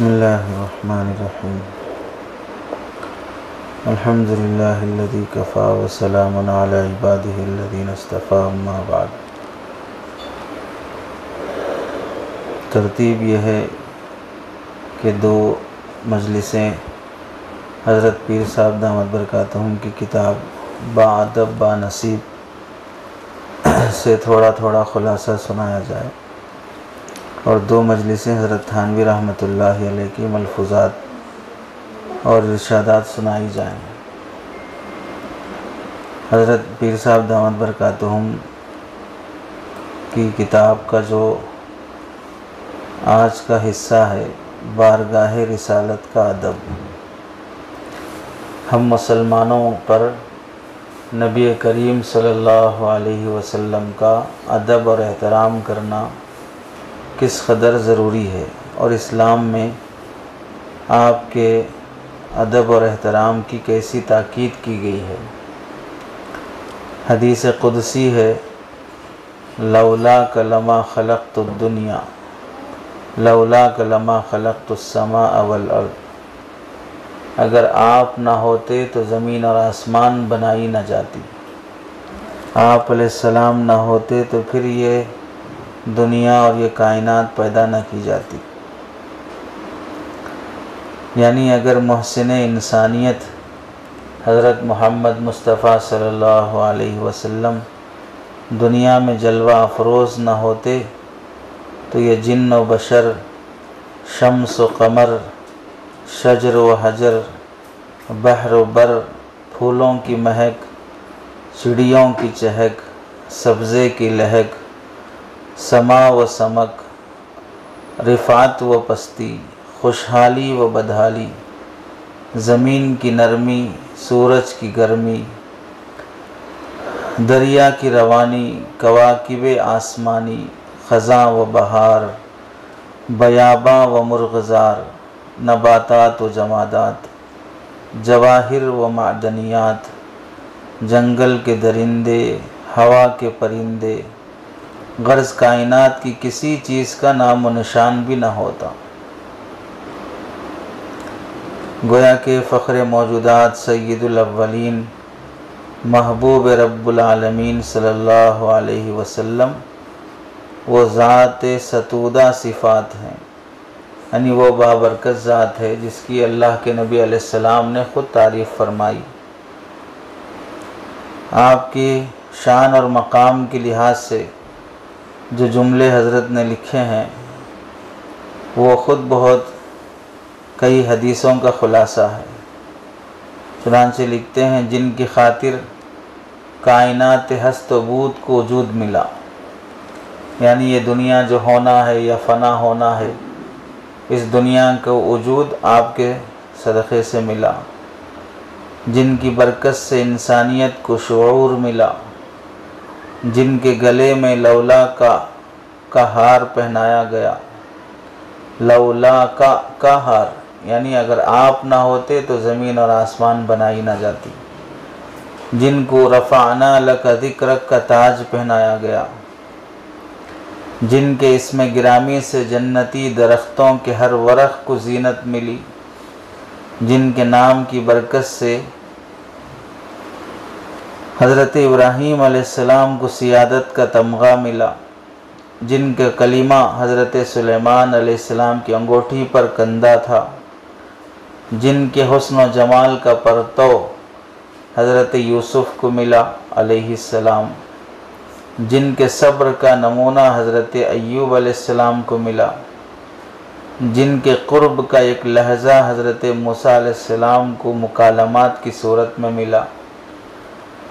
बिस्मिल्लाहिर्रहमानिर्रहीम। अल्हम्दुलिल्लाहिल्लज़ी कफ़ा व सलामुन अला इबादिहिल्लज़ीना इस्तफ़ा, अम्मा बाद। तरतीब यह है कि दो मजलिसें हज़रत पीर साहब दामद बरकातहुम की किताब बाअदब बानसीब से थोड़ा थोड़ा ख़ुलासा सुनाया जाए और दो मजलिसें हज़रत थानवी रहमतुल्लाहि अलैह की मलफूज़ात और इरशादात सुनाई जाएँ। हज़रत पीर साहब दामद बरकातहुम की किताब का जो आज का हिस्सा है, बारगाह रिसालत का अदब, हम मुसलमानों पर नबी करीम सल्लल्लाहु अलैहि वसल्लम का अदब और एहतराम करना किस कदर ज़रूरी है और इस्लाम में आपके अदब और एहतराम की कैसी ताकीद की गई है। हदीस कुदसी है, लौला कलमा खलक़तुद दुनिया लौला कलमा खलक़तुस्समाअ वल अर्द। अगर आप ना होते तो ज़मीन और आसमान बनाई न जाती। आप अलैहिस्सलाम ना होते तो फिर ये दुनिया और ये कायनात पैदा न की जाती। यानी अगर मुहसिन इंसानियत हज़रत मोहम्मद मुस्तफ़ा सल्लल्लाहु अलैहि वसल्लम दुनिया में जलवा अफरोज़ न होते तो ये जिन्न व बशर, शम्स व कमर, शजर व हजर, बहर व बर, फूलों की महक, चिड़ियों की चहक, सब्ज़े की लहक, समा व समक, रिफ़ात व पस्ती, खुशहाली व बदहाली, ज़मीन की नरमी, सूरज की गर्मी, दरिया की रवानी, कवाकिबे आसमानी, ख़ज़ां व बहार, बयाबा व मुर्ग़ज़ार, नबातात व जमादात, जवाहिर व मादनियात, जंगल के दरिंदे, हवा के परिंदे, गर्ज़ कायनात की किसी चीज़ का नाम व निशान भी न होता। गोया के फ़ख्र मौजूदात सय्यदुल अव्वलीन महबूब रब्बुल आलमीन सल्लल्लाहु अलैहि वसल्लम वो ज़ात सतूदा सिफ़ात हैं, यानी वो बाबरकत ज़ात है जिसकी अल्लाह के नबी अलैहिस्सलाम ने ख़ुद तारीफ़ फरमाई। आपकी शान और मकाम के लिहाज से जो जुमले हज़रत ने लिखे हैं वो ख़ुद बहुत कई हदीसों का ख़ुलासा है। चुनांचे लिखते हैं, जिनकी खातिर कायनात हस्त बूद को वजूद मिला, यानी ये दुनिया जो होना है या फ़ना होना है, इस दुनिया को वजूद आपके सदक़े से मिला। जिनकी बरकत से इंसानियत को शऊर मिला, जिनके गले में लौला का हार पहनाया गया। लौला का हार यानी अगर आप ना होते तो ज़मीन और आसमान बनाई ना जाती। जिनको रफ़अना लका ज़िक्रक का ताज पहनाया गया, जिनके इसमें गिरामी से जन्नती दरख्तों के हर वरख को ज़ीनत मिली, जिनके नाम की बरकत से हज़रत इब्राहीम अलैहिस्सलाम को सियादत का तमगा मिला, जिनका कलीमा हज़रत सुलेमान अलैहिस्सलाम की अंगूठी पर कंधा था, जिनके हुस्न व जमाल का परतव हज़रत यूसुफ़ को मिला अलैहिस्सलाम, जिनके सब्र का नमूना हज़रत अय्यूब अलैहिस्सलाम को मिला, जिनके क़ुर्ब का एक लहज़ा हज़रत मूसा अलैहिस्सलाम को मुकालमात की सूरत में मिला,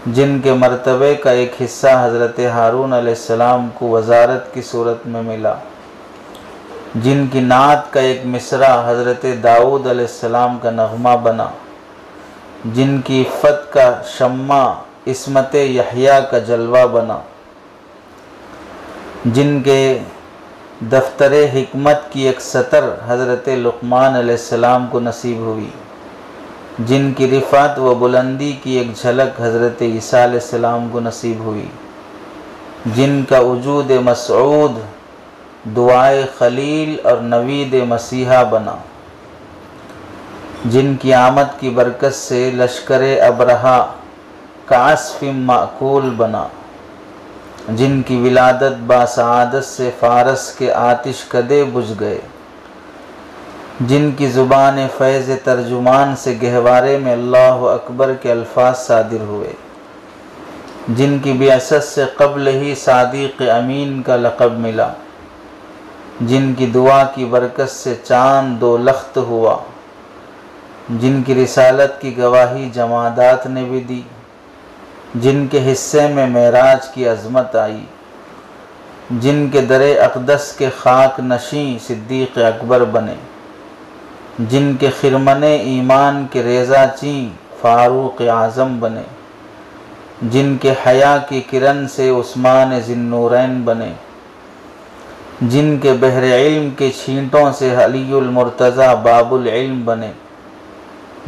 जिनके मर्तबे का एक हिस्सा हज़रत हारून अलैहिस्सलाम को वज़ारत की सूरत में मिला, जिनकी नात का एक मिसरा हज़रत दाऊद अलैहिस्सलाम का नग़मा बना, जिनकी इफ़्फ़त का शम्मा इस्मत यहया का जलवा बना, जिनके दफ्तर हिकमत की एक सतर हज़रत लुक़मान अलैहिस्सलाम को नसीब हुई, जिनकी रिफ़ात व बुलंदी की एक झलक हज़रत ईसा अलैहिस्सलाम को नसीब हुई, जिनका वजूद मसऊद दुआए खलील और नवीद मसीहा बना, जिनकी आमद की बरकत से लश्कर अबरहा का आस्फिम माकूल बना, जिनकी विलादत बासआदत से फ़ारस के आतिश कदे बुझ गए, जिनकी ज़ुबान फैज़ तर्जुमान से गहवारे में अल्लाह अकबर के अल्फाज सादिर हुए, जिनकी बिअसत से क़ब्ल ही सादिक़ अमीन का लक़ब मिला, जिनकी दुआ की बरकत से चाँद दो लख्त हुआ, जिनकी रिसालत की गवाही जमादात ने भी दी, जिनके हिस्से में मेराज की अज़मत आई, जिनके दरे अक़दस के खाक नशी सिद्दीक़ अकबर बने, जिनके खिरमने ईमान के रेज़ा ची फ़ारूक़ आज़म बने, जिनके हया की किरण से उस्मान ज़िन्नूरैन बने, जिनके बहरे इल्म के छींटों से अलीउल मुर्तज़ा बाबुल इल्म बने,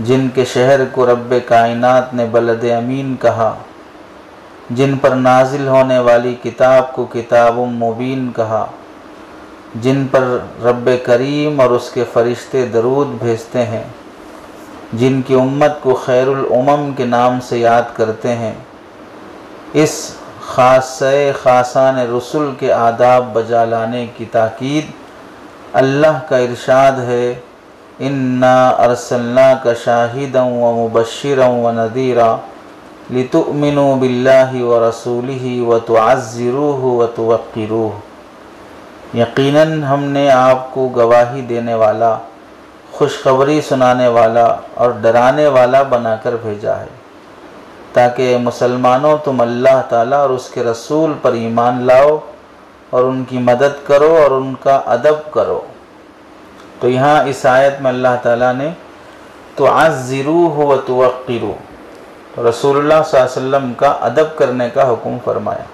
जिनके शहर को रब्बे कायनात ने बलद अमीन कहा, जिन पर नाजिल होने वाली किताब को किताबुम मुबीन कहा, जिन पर रब्बे करीम और उसके फ़रिश्ते दरूद भेजते हैं, जिनकी उम्मत को खैरुल उमम के नाम से याद करते हैं, इस ख़ासे ख़ासान रसूल के आदाब बजा लाने की ताकीद अल्लाह का इरशाद है, इन्ना अरसलनाका शाहिदन व मुबश्शिरन व नज़ीरा लितुअमिनु बिल्लाहि व रसूलिहि व तुअज़्ज़िरूहु व तुवक़्क़िरूहु। यकीनन हमने आपको गवाही देने वाला, खुशखबरी सुनाने वाला और डराने वाला बनाकर भेजा है, ताकि मुसलमानों तुम अल्लाह ताला और उसके रसूल पर ईमान लाओ और उनकी मदद करो और उनका अदब करो। तो यहाँ इस आयत में अल्लाह ताला ने तुअज़्ज़िरूहु व तुवक़्क़िरूहु, तो रसूलुल्लाह सल्लल्लाहु अलैहि वसल्लम का अदब करने का हुक्म फरमाया।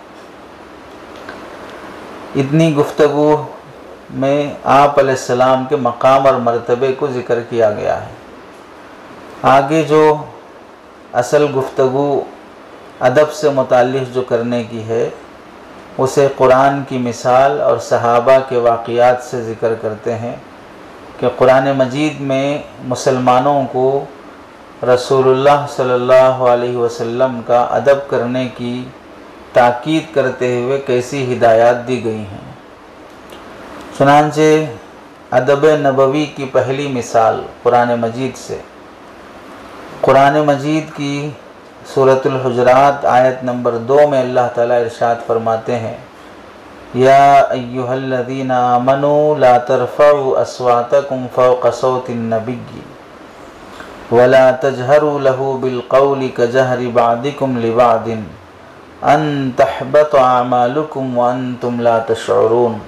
इतनी गुफ्तगू में आप अलैहिस्सलाम के मकाम और मर्तबे को ज़िक्र किया गया है। आगे जो असल गुफ्तगू अदब से मुताल्लिक़ जो करने की है, उसे कुरान की मिसाल और सहाबा के वाक़ियात से ज़िक्र करते हैं कि कुरान मजीद में मुसलमानों को रसूलुल्लाह सल्लल्लाहु अलैहि वसल्लम का अदब करने की ताकीद करते हुए कैसी हिदायत दी गई हैं। चुनांचे अदब नबवी की पहली मिसाल कुरान मजीद से, कुरान मजीद की सूरतुल हुजरात आयत नंबर 2 में अल्लाह ताला इरशाद फरमाते हैं, या अय्युहल्लज़ीना आमनू ला तरफ़उ अस्वातकुम फ़ौक़ सौतिन नबिय्यि वला तजहरू लहू बिलक़ौलि कजहरि बादिकुम लिबादिन अन तहबत आमालुकुम व अंतुम ला तशऊरून।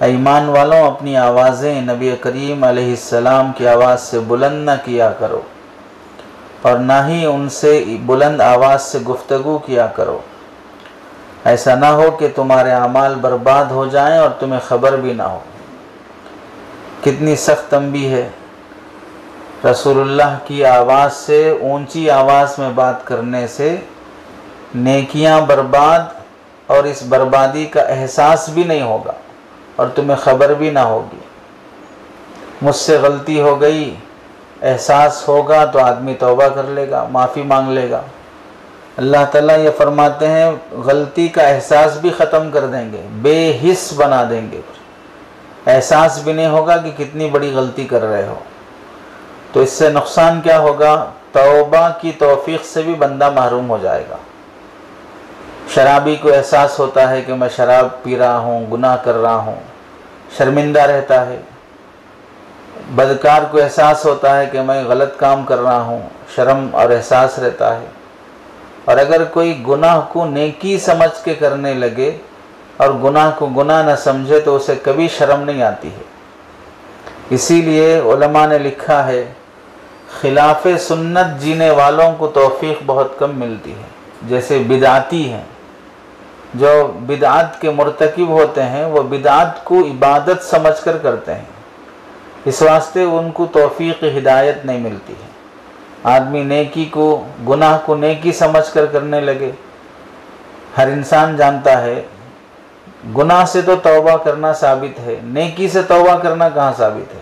ईमान वालों, अपनी आवाज़ें नबी करीम अलैहिस्सलाम की आवाज़ से बुलंद न किया करो और ना ही उनसे बुलंद आवाज़ से गुफ्तगू किया करो, ऐसा ना हो कि तुम्हारे अमाल बर्बाद हो जाएं और तुम्हें ख़बर भी ना हो। कितनी सख्त तंबीह है। रसूलुल्लाह की आवाज़ से, ऊंची आवाज़ में बात करने से नेकियां बर्बाद और इस बर्बादी का एहसास भी नहीं होगा और तुम्हें ख़बर भी ना होगी। मुझसे गलती हो गई, एहसास होगा तो आदमी तौबा कर लेगा, माफ़ी मांग लेगा। अल्लाह ताला ये फरमाते हैं गलती का एहसास भी ख़त्म कर देंगे, बेहिस बना देंगे, एहसास भी नहीं होगा कि कितनी बड़ी गलती कर रहे हो। तो इससे नुकसान क्या होगा? तौबा की तौफीक से भी बंदा महरूम हो जाएगा। शराबी को एहसास होता है कि मैं शराब पी रहा हूँ, गुनाह कर रहा हूँ, शर्मिंदा रहता है। बदकार को एहसास होता है कि मैं गलत काम कर रहा हूँ, शर्म और एहसास रहता है। और अगर कोई गुनाह को नेकी समझ के करने लगे और गुनाह को गुनाह न समझे तो उसे कभी शर्म नहीं आती है। इसीलिए उलमा ने लिखा है, खिलाफ सुन्नत जीने वालों को तौफीक बहुत कम मिलती है। जैसे बिदआती हैं, जो बिदआत के मुर्तकिब होते हैं, वो बिदआत को इबादत समझकर करते हैं, इस वास्ते उनको तौफीक हिदायत नहीं मिलती है। आदमी नेकी को, गुनाह को नेकी समझकर करने लगे। हर इंसान जानता है गुनाह से तो तौबा करना साबित है, नेकी से तौबा करना कहाँ साबित है।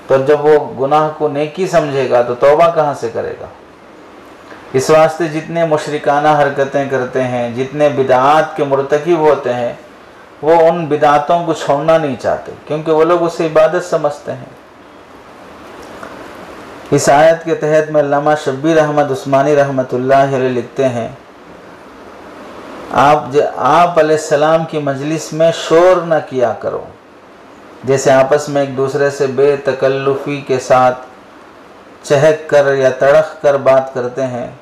तो जब वो गुनाह को नेकी समझेगा तो तौबा कहाँ से करेगा। इस वास्ते जितने मुशरिकाना हरकतें करते हैं, जितने बिदआत के मुर्तकिब होते हैं, वो उन बिदआतों को छोड़ना नहीं चाहते, क्योंकि वो लोग उसे इबादत समझते हैं। इस आयत के तहत में अल्लामा शब्बीर अहमद उस्मानी रहमतुल्लाह अलैह लिखते हैं, आप अलैहिस्सलाम की मजलिस में शोर न किया करो। जैसे आपस में एक दूसरे से बेतकल्लुफ़ी के साथ चहक कर या तड़क कर बात करते हैं,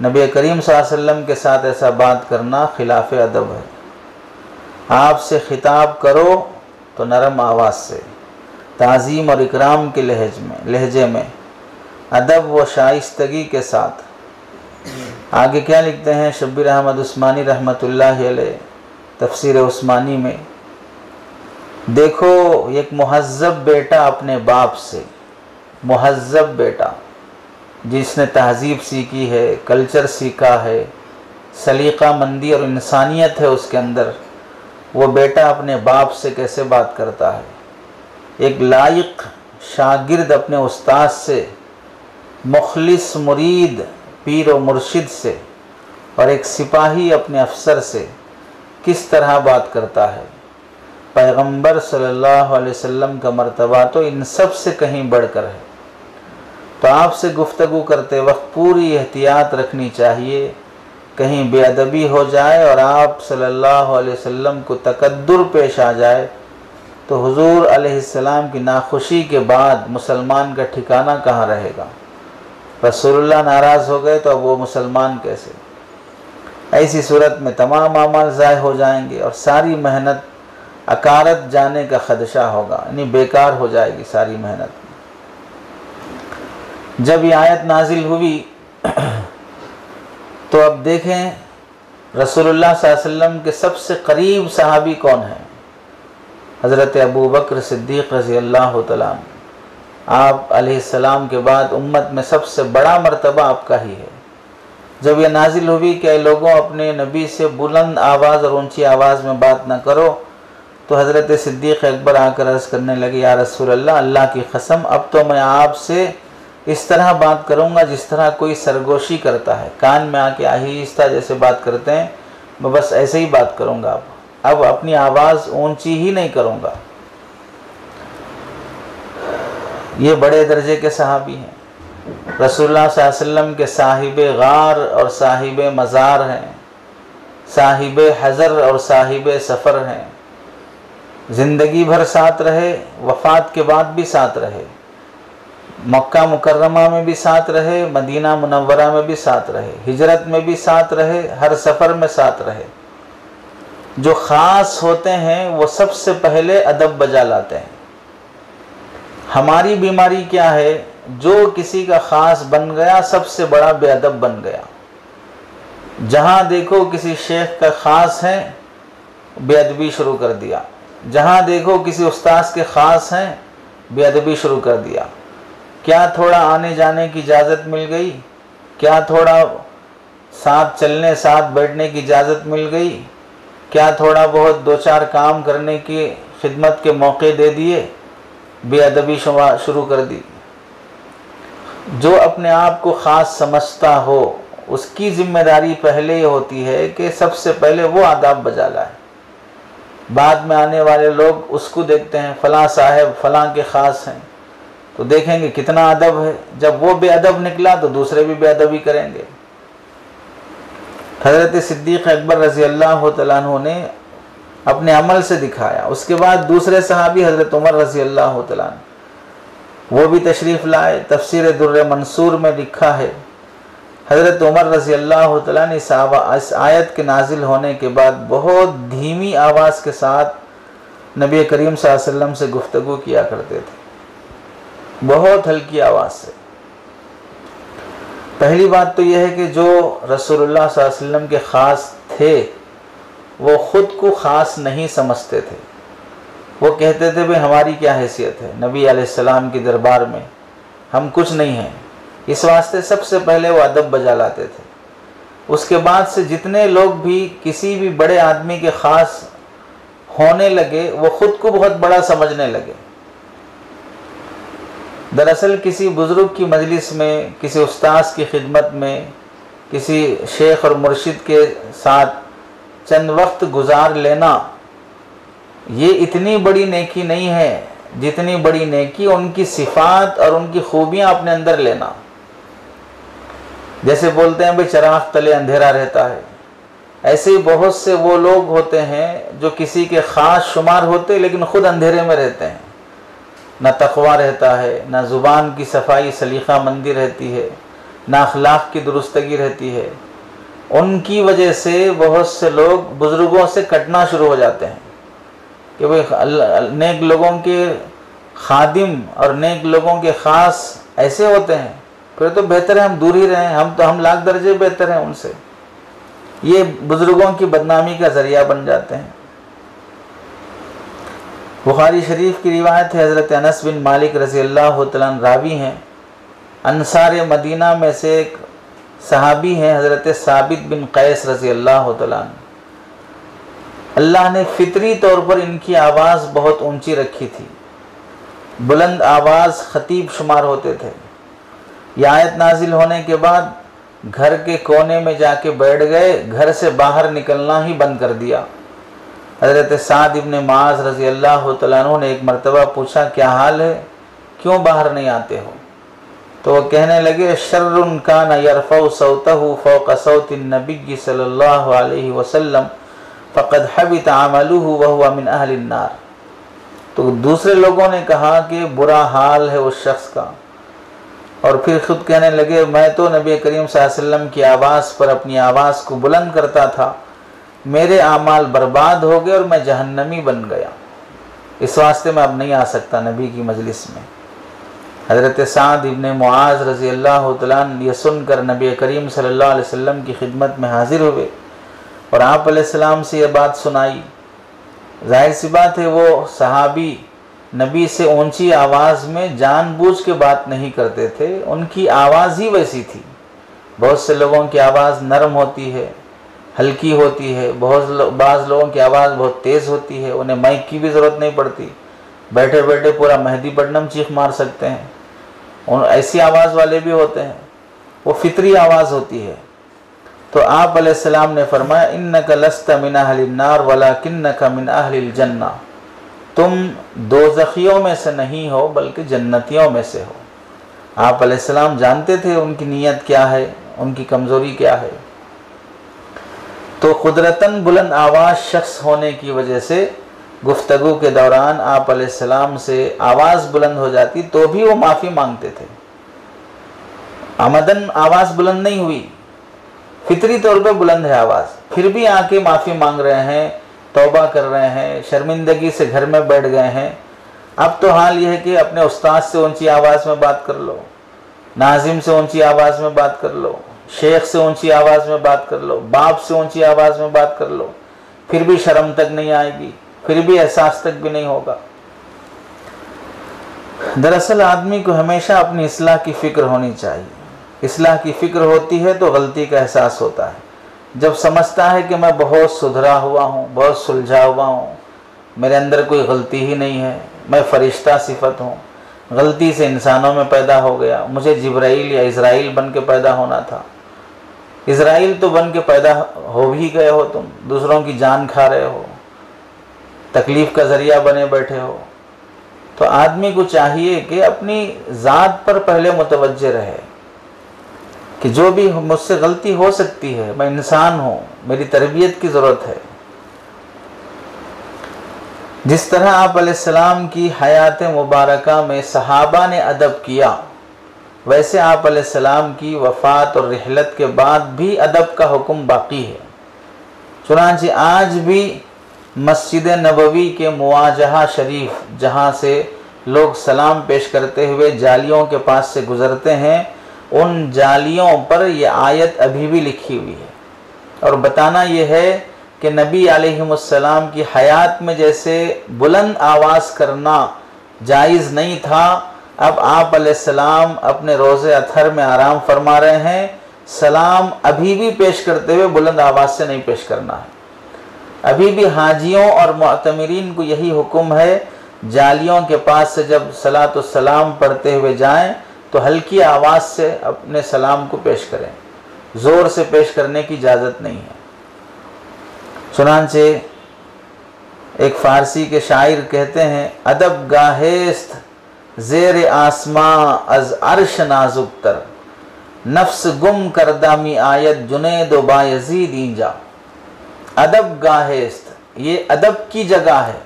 नबी करीम सल्लल्लाहु अलैहि वसल्लम के साथ ऐसा बात करना खिलाफ अदब है। आपसे खिताब करो तो नरम आवाज़ से, ताज़ीम और इकराम के लहजे में, अदब व शाइस्तगी के साथ। आगे क्या लिखते हैं शब्बीर अहमद उस्मानी रहमतुल्लाह अलैह तफसीर उस्मानी में, देखो एक मुहज़्ज़ब बेटा अपने बाप से, मुहज़्ज़ब बेटा जिसने तहज़ीब सीखी है, कल्चर सीखा है, सलीक़ा मंदी और इंसानियत है उसके अंदर, वो बेटा अपने बाप से कैसे बात करता है। एक लायक शागिर्द अपने उस्ताद से, मुखलिस मुरीद पीर व मुर्शिद से, और एक सिपाही अपने अफसर से किस तरह बात करता है। पैगंबर सल्लल्लाहु अलैहि वसल्लम का मर्तबा तो इन सब से कहीं बढ़कर है। तो आपसे गुफ्तगू करते वक्त पूरी एहतियात रखनी चाहिए, कहीं बेअदबी हो जाए और आप सल्लल्लाहु अलैहि वसल्लम को तकद्दुर पेश आ जाए तो हुजूर अलैहिस्सलाम की नाखुशी के बाद मुसलमान का ठिकाना कहाँ रहेगा। रसूलुल्लाह नाराज़ हो गए तो अब वो मुसलमान कैसे। ऐसी सूरत में तमाम अमाल ज़ाय हो जाएंगे और सारी मेहनत अकारत जाने का खदशा होगा, यानी बेकार हो जाएगी सारी मेहनत। जब ये आयत नाजिल हुई तो अब देखें रसूलुल्लाह सल्लल्लाहु अलैहि वसल्लम के सबसे करीब सहाबी कौन है। हज़रत अबू बकर सिद्दीक़ रज़ी अल्लाह तआला अन्हु, आप अलैहिस्सलाम के बाद उम्मत में सबसे बड़ा मर्तबा आपका ही है। जब यह नाजिल हुई कि लोगों अपने नबी से बुलंद आवाज़ और ऊंची आवाज़ में बात न करो, तो हज़रत सिद्दीक़ अकबर आकर अर्ज़ करने लगे, या रसूल अल्लाह, अल्लाह की कसम अब तो मैं आपसे इस तरह बात करूँगा जिस तरह कोई सरगोशी करता है, कान में आके आहिस्ता जैसे बात करते हैं, मैं बस ऐसे ही बात करूँगा। अब अपनी आवाज़ ऊंची ही नहीं करूँगा। ये बड़े दर्जे के सहाबी हैं, रसूलुल्लाह सल्लल्लाहु अलैहि वसल्लम के साहिबे गार और साहिबे मज़ार हैं, साहिबे हज़र और साहिबे सफ़र हैं। ज़िंदगी भर साथ रहे, वफ़ात के बाद भी साथ रहे, मक्का मुकर्रमा में भी साथ रहे, मदीना मुनव्वरा में भी साथ रहे, हिजरत में भी साथ रहे, हर सफ़र में साथ रहे। जो ख़ास होते हैं वो सबसे पहले अदब बजा लाते हैं। हमारी बीमारी क्या है, जो किसी का ख़ास बन गया सबसे बड़ा बेअदब बन गया। जहाँ देखो किसी शेख का ख़ास है, बेअदबी शुरू कर दिया। जहाँ देखो किसी उस्ताद के ख़ास हैं, बेअदबी शुरू कर दिया। क्या थोड़ा आने जाने की इजाज़त मिल गई, क्या थोड़ा साथ चलने साथ बैठने की इजाज़त मिल गई, क्या थोड़ा बहुत दो चार काम करने की खिदमत के मौके दे दिए, बेअदबी शुरू कर दी। जो अपने आप को ख़ास समझता हो उसकी ज़िम्मेदारी पहले ये होती है कि सबसे पहले वो आदाब बजा लाए। बाद में आने वाले लोग उसको देखते हैं, फ़लाँ साहब फ़लाँ के ख़ास हैं, तो देखेंगे कितना अदब है। जब वो बेअदब निकला तो दूसरे भी बेअदबी करेंगे। हज़रत सिद्दीक़ अकबर रज़ी अल्लाह तआला अन्हु ने अपने अमल से दिखाया। उसके बाद दूसरे सहाबी हज़रत उमर रज़ी अल्लाह तआला अन्हु, वो भी तशरीफ़ लाए। तफसीर दुर्र मंसूर में लिखा है, हज़रत उमर रज़ी अल्लाह तआला ने इस आयत के नाजिल होने के बाद बहुत धीमी आवाज़ के साथ नबी करीम सल्लल्लाहु अलैहि वसल्लम से गुफ्तगू किया करते थे, बहुत हल्की आवाज़ से। पहली बात तो यह है कि जो रसूलुल्लाह सल्लल्लाहु अलैहि वसल्लम के ख़ास थे वो ख़ुद को ख़ास नहीं समझते थे। वो कहते थे भाई हमारी क्या हैसियत है, नबी अलैहिस्सलाम के दरबार में हम कुछ नहीं हैं। इस वास्ते सबसे पहले वो अदब बजा लाते थे। उसके बाद से जितने लोग भी किसी भी बड़े आदमी के ख़ास होने लगे वो ख़ुद को बहुत बड़ा समझने लगे। दरअसल किसी बुज़ुर्ग की मजलिस में, किसी उस्ताद की खिदमत में, किसी शेख और मुर्शिद के साथ चंद वक्त गुजार लेना ये इतनी बड़ी नेकी नहीं है जितनी बड़ी नेकी उनकी सिफ़ात और उनकी खूबियाँ अपने अंदर लेना। जैसे बोलते हैं भाई चराग तले अंधेरा रहता है, ऐसे ही बहुत से वो लोग होते हैं जो किसी के ख़ास शुमार होते लेकिन ख़ुद अंधेरे में रहते हैं। ना तक़वा रहता है, ना ज़ुबान की सफाई सलीक़ा मंदी रहती है, ना अखलाक की दुरुस्तगी रहती है। उनकी वजह से बहुत से लोग बुज़ुर्गों से कटना शुरू हो जाते हैं कि भाई नेक लोगों के खादिम और नेक लोगों के ख़ास ऐसे होते हैं, फिर तो बेहतर है हम दूर ही रहें, हम लाख दर्जे बेहतर हैं उनसे। ये बुज़ुर्गों की बदनामी का ज़रिया बन जाते हैं। बुखारी शरीफ की रिवायत है, हज़रत अनस बिन मालिक रज़ी अल्लाह तआला अन्हु रावी हैं। अंसार मदीना में से एक सहाबी हैं हज़रत साबित बिन कैस रज़ी अल्लाह तआला अन्हु। अल्लाह ने फितरी तौर पर इनकी आवाज़ बहुत ऊंची रखी थी, बुलंद आवाज़ खतीब शुमार होते थे। यह आयत नाजिल होने के बाद घर के कोने में जाके बैठ गए, घर से बाहर निकलना ही बंद कर दिया। हज़रत साद इब्न मुआज़ रज़ी अल्लाह तआला अन्हु ने एक मरतबा पूछा, क्या हाल है, क्यों बाहर नहीं आते हो? तो वह कहने लगे, शर्रुन कान यरफ़उ सौतहु फ़ौक़ सौति नबी सल्लल्लाहु अलैहि वसल्लम फ़क़द हबित अमलुहु व हुवा मिन अहलिन नार। तो दूसरे लोगों ने कहा कि बुरा हाल है उस शख्स का, और फिर खुद कहने लगे, मैं तो नबी करीम सल्लल्लाहु अलैहि वसल्लम की आवाज़ पर अपनी आवाज़ को बुलंद करता था, मेरे आमाल बर्बाद हो गए और मैं जहन्नमी बन गया, इस वास्ते मैं अब नहीं आ सकता नबी की मजलिस में। हज़रत साद इब्न मुआज़ रज़ी अल्लाह तआला अन्हु ये सुनकर नबी करीम सल्लल्लाहु अलैहि वसल्लम की खिदमत में हाजिर हुए और आप अलैहिस्सलाम से ये बात सुनाई। जाहिर सी बात है वो सहाबी नबी से ऊंची आवाज़ में जानबूझ के बात नहीं करते थे, उनकी आवाज़ ही वैसी थी। बहुत से लोगों की आवाज़ नरम होती है, हल्की होती है, बाज़ लोगों की आवाज़ बहुत तेज़ होती है, उन्हें माइक की भी ज़रूरत नहीं पड़ती, बैठे बैठे पूरा मेहदी बडनम चीख मार सकते हैं। और ऐसी आवाज़ वाले भी होते हैं, वो फितरी आवाज़ होती है। तो आप अलैहिस्सलाम ने फरमाया, इन्नका लस्ता मिन अहलिन नार वलाकिन्नका मिन अहलिल जन्ना, तुम दोज़खियों में से नहीं हो बल्कि जन्नतियों में से हो। आप अलैहिस्सलाम जानते थे उनकी नीयत क्या है, उनकी कमज़ोरी क्या है। तो कुदरतन बुलंद आवाज़ शख्स होने की वजह से गुफ्तगू के दौरान आप अलैहिस्सलाम से आवाज़ बुलंद हो जाती तो भी वो माफ़ी मांगते थे। आमदन आवाज़ बुलंद नहीं हुई, फितरी तौर पे बुलंद है आवाज़, फिर भी आके माफ़ी मांग रहे हैं, तौबा कर रहे हैं, शर्मिंदगी से घर में बैठ गए हैं। अब तो हाल यह है कि अपने उस्ताद से ऊंची आवाज़ में बात कर लो, नाजिम से ऊंची आवाज़ में बात कर लो, शेख से ऊंची आवाज़ में बात कर लो, बाप से ऊंची आवाज़ में बात कर लो, फिर भी शर्म तक नहीं आएगी, फिर भी एहसास तक भी नहीं होगा। दरअसल आदमी को हमेशा अपनी इस्लाह की फ़िक्र होनी चाहिए। इस्लाह की फ़िक्र होती है तो गलती का एहसास होता है। जब समझता है कि मैं बहुत सुधरा हुआ हूँ, बहुत सुलझा हुआ हूँ, मेरे अंदर कोई गलती ही नहीं है, मैं फ़रिश्ता सिफत हूँ, गलती से इंसानों में पैदा हो गया, मुझे जिब्राइल या इज़राइल बन के पैदा होना था। इज़राइल तो बन के पैदा हो भी गए हो, तुम दूसरों की जान खा रहे हो, तकलीफ़ का ज़रिया बने बैठे हो। तो आदमी को चाहिए कि अपनी ज़ात पर पहले मुतवज्जे रहे कि जो भी मुझसे गलती हो सकती है, मैं इंसान हूँ, मेरी तरबियत की ज़रूरत है। जिस तरह आप अलैहिस्सलाम की हयात मुबारका में सहाबा ने अदब किया, वैसे आप अलैहिस्सलाम की वफ़ात और रिहलत के बाद भी अदब का हुक्म बाकी है। चुनांचे आज भी मस्जिद नबवी के मुवाजहा शरीफ, जहाँ से लोग सलाम पेश करते हुए जालियों के पास से गुज़रते हैं, उन जालियों पर यह आयत अभी भी लिखी हुई है। और बताना यह है कि नबी अलैहिमुस्सलाम की हयात में जैसे बुलंद आवाज़ करना जायज़ नहीं था, अब आप अलैहिस्सलाम अपने रोज़े अथर में आराम फरमा रहे हैं, सलाम अभी भी पेश करते हुए बुलंद आवाज़ से नहीं पेश करना है। अभी भी हाजियों और मुअतमिरीन को यही हुक्म है, जालियों के पास से जब सलातो सलाम पढ़ते हुए जाएं तो हल्की आवाज़ से अपने सलाम को पेश करें, ज़ोर से पेश करने की इजाज़त नहीं है। चुनांचे एक फ़ारसी के शायर कहते हैं, अदब गाहेस्त ज़ेर आसमां अज अर्श नाजुक तर, नफ्स गुम करदामी आयत जुनेद व बायज़ीद इंजा। अदब गाहेस्त, ये अदब की जगह है,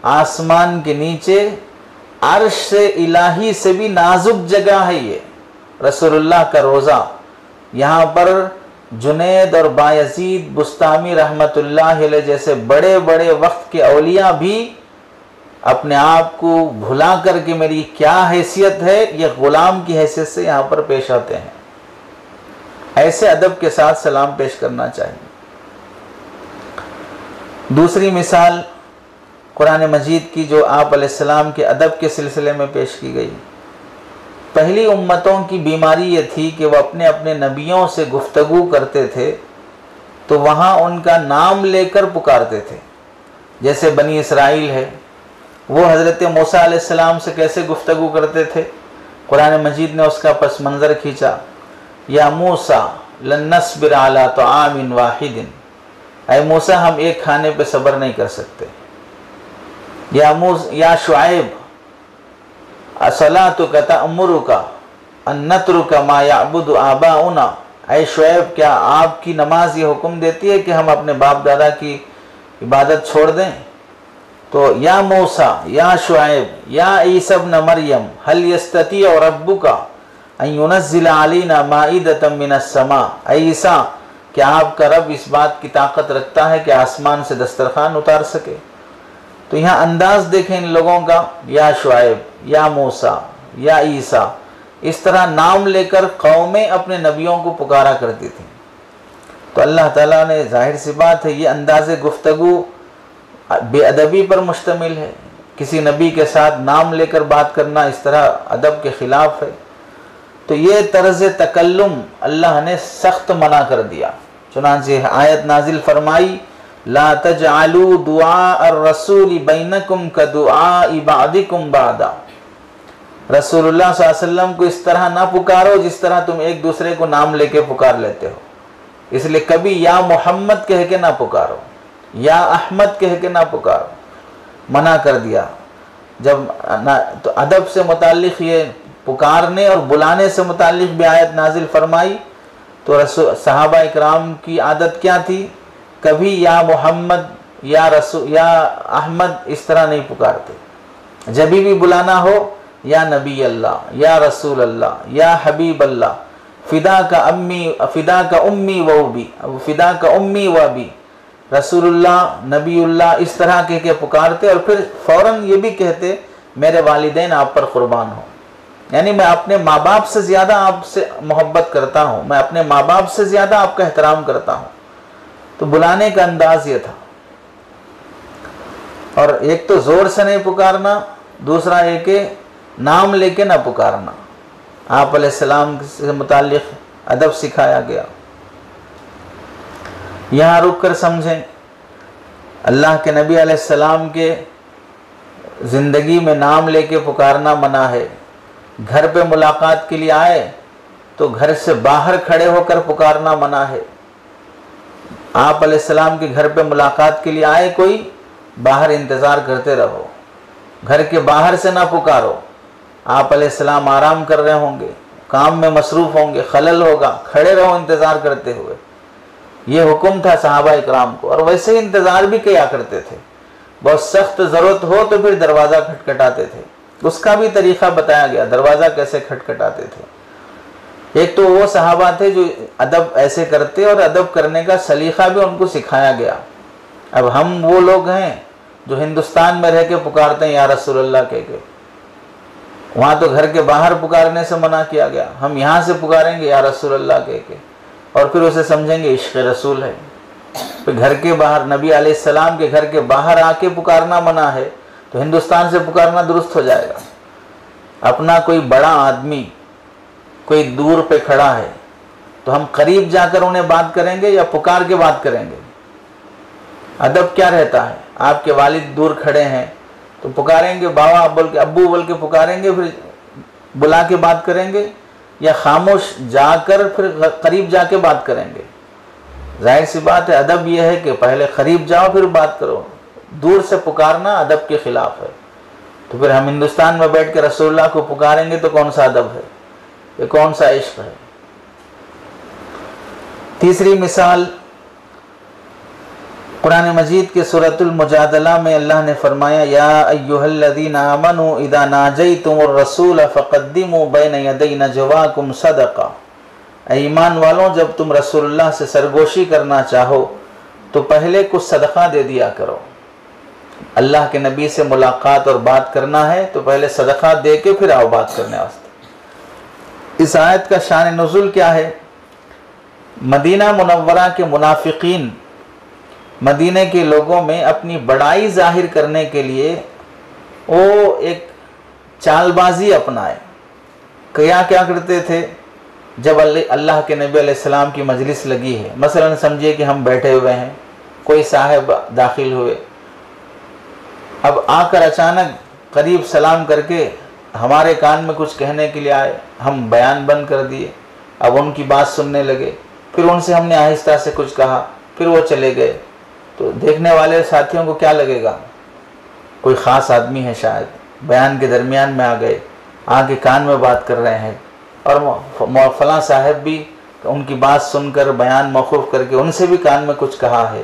आसमान के नीचे अर्श से इलाही से भी नाजुक जगह है ये रसूलुल्लाह का रोज़ा। यहाँ पर जुनेद और बायज़ीद बुस्तामी रहमतुल्लाह अलैह जैसे बड़े बड़े वक्त के औलिया भी अपने आप को भुला करके मेरी क्या हैसियत है, ये ग़ुलाम की हैसियत से यहाँ पर पेश आते हैं। ऐसे अदब के साथ सलाम पेश करना चाहिए। दूसरी मिसाल कुरान मजीद की जो आप अलैहिस्सलाम के अदब के सिलसिले में पेश की गई। पहली उम्मतों की बीमारी ये थी कि वह अपने अपने नबियों से गुफ्तगू करते थे तो वहाँ उनका नाम लेकर पुकारते थे। जैसे बनी इसराइल है, वो हज़रत मूसा अलैहिस्सलाम से कैसे गुफ्तगू करते थे, कुरान मजीद ने उसका पस मंज़र खींचा, या मूसा लन नस्बिर अला तआमिन वाहिदिन, ऐ मूसा हम एक खाने पे सब्र नहीं कर सकते। या शुआइब असलातुका तअमुरुका अन नत्रुका मा यअबुदु आबाउना, ऐ शुआइब क्या आपकी नमाज ये हुक्म देती है कि हम अपने बाप दादा की इबादत छोड़ दें। तो या मूसा या शुआइब या ईसा इब्न मरियम हल यस्तती रब्बुका अन युनज़्ज़िला अलैना माइदतम मिनस समा, ऐ ईसा क्या आपका रब इस बात की ताकत रखता है कि आसमान से दस्तरखान उतार सके। तो यहाँ अंदाज देखें इन लोगों का, या शुआइब या मूसा या ईसा, इस तरह नाम लेकर कौमें अपने नबियों को पुकारा करती थी। तो अल्लाह ताला ने, जाहिर सी बात है, ये अंदाज़े गुफ्तगू बेअदबी पर मुश्तमिल है। किसी नबी के साथ नाम लेकर बात करना इस तरह अदब के ख़िलाफ़ है। तो ये तर्ज़ तकल्लुम अल्लाह ने सख्त मना कर दिया। चुनांचे आयत नाजिल फरमाई, ला तजअलू दुआ अर्रसूल बैनकुम कदुआ इबादिकुम बादा, रसूलुल्लाह सल्लल्लाहु अलैहि वसल्लम को इस तरह ना पुकारो जिस तरह तुम एक दूसरे को नाम लेके पुकार लेते हो। इसलिए कभी या मोहम्मद कह के ना पुकारो, या अहमद कह के ना पुकारो, मना कर दिया। जब ना तो अदब से मुताल्लिक़ ये पुकारने और बुलाने से मुताल्लिक़ भी आयत नाजिल फरमाई। तो सहाबा इकराम की आदत क्या थी, कभी या मोहम्मद या रसूल या अहमद इस तरह नहीं पुकारते। जब भी बुलाना हो, या नबी अल्लाह, या रसूल अल्लाह, या हबीब अल्लाह, फ़िदा का उम्मी व भी, फ़िदा का उम्मी व भी, रसूलुल्लाह नबीउल्लाह, इस तरह कह के पुकारते और फिर फ़ौरन ये भी कहते मेरे वालिदैन आप पर क़ुरबान हो। यानी मैं अपने माँ बाप से ज़्यादा आपसे मोहब्बत करता हूँ, मैं अपने माँ बाप से ज़्यादा आपका एहतराम करता हूँ। तो बुलाने का अंदाज ये था। और एक तो ज़ोर से नहीं पुकारना, दूसरा एक नाम लेके ना पुकारना। आप अलैहिस्सलाम से मुताल्लिक़ अदब सिखाया गया। यहाँ रुक कर समझें, अल्लाह के नबी अलैहिस्सलाम के ज़िंदगी में नाम लेके पुकारना मना है। घर पे मुलाकात के लिए आए तो घर से बाहर खड़े होकर पुकारना मना है। आप अलैहिस्सलाम के घर पे मुलाकात के लिए आए, कोई बाहर इंतज़ार करते रहो, घर के बाहर से ना पुकारो। आप अलैहिस्सलाम आराम कर रहे होंगे, काम में मसरूफ़ होंगे, खलल होगा, खड़े रहो इंतज़ार करते हुए। ये हुक्म था सहाबा इकराम को, और वैसे ही इंतज़ार भी किया करते थे। बहुत सख्त ज़रूरत हो तो फिर दरवाज़ा खटखटाते थे, उसका भी तरीक़ा बताया गया, दरवाज़ा कैसे खटखटाते थे। एक तो वो सहाबा थे जो अदब ऐसे करते और अदब करने का सलीक़ा भी उनको सिखाया गया। अब हम वो लोग हैं जो हिंदुस्तान में रह के पुकारते हैं या रसूलुल्लाह कह के, वहाँ तो घर के बाहर पुकारने से मना किया गया। हम यहाँ से पुकारेंगे या रसूलुल्लाह कह के, और फिर उसे समझेंगे इश्क़ रसूल है। फिर घर के बाहर, नबी अलैहिस्सलाम के घर के बाहर आके पुकारना मना है, तो हिंदुस्तान से पुकारना दुरुस्त हो जाएगा। अपना कोई बड़ा आदमी कोई दूर पे खड़ा है तो हम करीब जाकर उन्हें बात करेंगे या पुकार के बात करेंगे। अदब क्या रहता है, आपके वालिद दूर खड़े हैं, तो पुकारेंगे बाबा बोल के, अब्बू बोल के पुकारेंगे, फिर बुला के बात करेंगे, या खामोश जाकर फिर करीब जाके बात करेंगे? जाहिर सी बात है अदब यह है कि पहले करीब जाओ फिर बात करो। दूर से पुकारना अदब के खिलाफ है। तो फिर हम हिंदुस्तान में बैठ के रसूलुल्लाह को पुकारेंगे तो कौन सा अदब है, ये कौन सा इश्क है? तीसरी मिसाल कुरान मजीद के सूरतुल मुजादला में अल्लाह ने फरमाया, या अय्युहल्लज़ीना आमनू इज़ा नाजयतुमुर रसूल फ़क़द्दिमू बैन यदै नजवाकुम सदक़ा। ईमान वालों, जब तुम रसूलुल्लाह से सरगोशी करना चाहो तो पहले कुछ सदका दे दिया करो। अल्लाह के नबी से मुलाकात और बात करना है तो पहले सदका दे के फिर आओ बात करने वास्ते। इस आयत का शान नुज़ुल क्या है? मदीना मुनव्वरा के मुनाफिकीन मदीने के लोगों में अपनी बड़ाई जाहिर करने के लिए वो एक चालबाजी अपनाए। क्या क्या करते थे? जब अल्लाह के नबी अलैहिस्सलाम की मजलिस लगी है, मसलन समझिए कि हम बैठे हुए हैं, कोई साहब दाखिल हुए, अब आकर अचानक करीब सलाम करके हमारे कान में कुछ कहने के लिए आए, हम बयान बंद कर दिए, अब उनकी बात सुनने लगे, फिर उनसे हमने आहिस्ता से कुछ कहा, फिर वो चले गए, तो देखने वाले साथियों को क्या लगेगा? कोई ख़ास आदमी है शायद, बयान के दरमियान में आ गए, आके कान में बात कर रहे हैं, और फलां साहब भी उनकी बात सुनकर बयान मौकूफ़ करके उनसे भी कान में कुछ कहा है।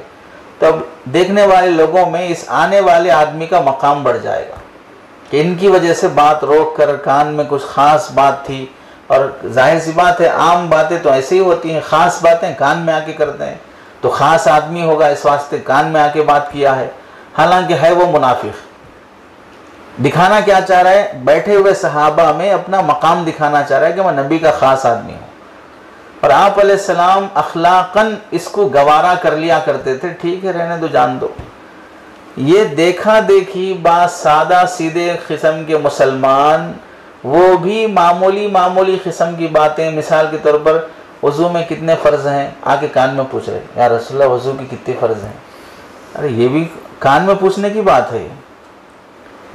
तब देखने वाले लोगों में इस आने वाले आदमी का मकाम बढ़ जाएगा कि इनकी वजह से बात रोक कर कान में कुछ ख़ास बात थी। और जाहिर सी बात है आम बातें तो ऐसे ही होती हैं, ख़ास बातें कान में आके करते हैं, तो ख़ास आदमी होगा इस वास्ते कान में आके बात किया है। हालांकि है वो मुनाफिक। दिखाना क्या चाह रहा है? बैठे हुए सहाबा में अपना मकाम दिखाना चाह रहा है कि मैं नबी का ख़ास आदमी हूँ। और आप अलैहिस्सलाम अखलाकन इसको गवारा कर लिया करते थे, ठीक है रहने दो, जान दो। ये देखा देखी बात सादा सीधे किस्म के मुसलमान, वो भी मामूली किस्म की बातें, मिसाल के तौर पर वज़ू में कितने फ़र्ज़ हैं, आके कान में पूछ रहे, या रसूलुल्लाह वज़ू के कितने फ़र्ज़ हैं? अरे ये भी कान में पूछने की बात है।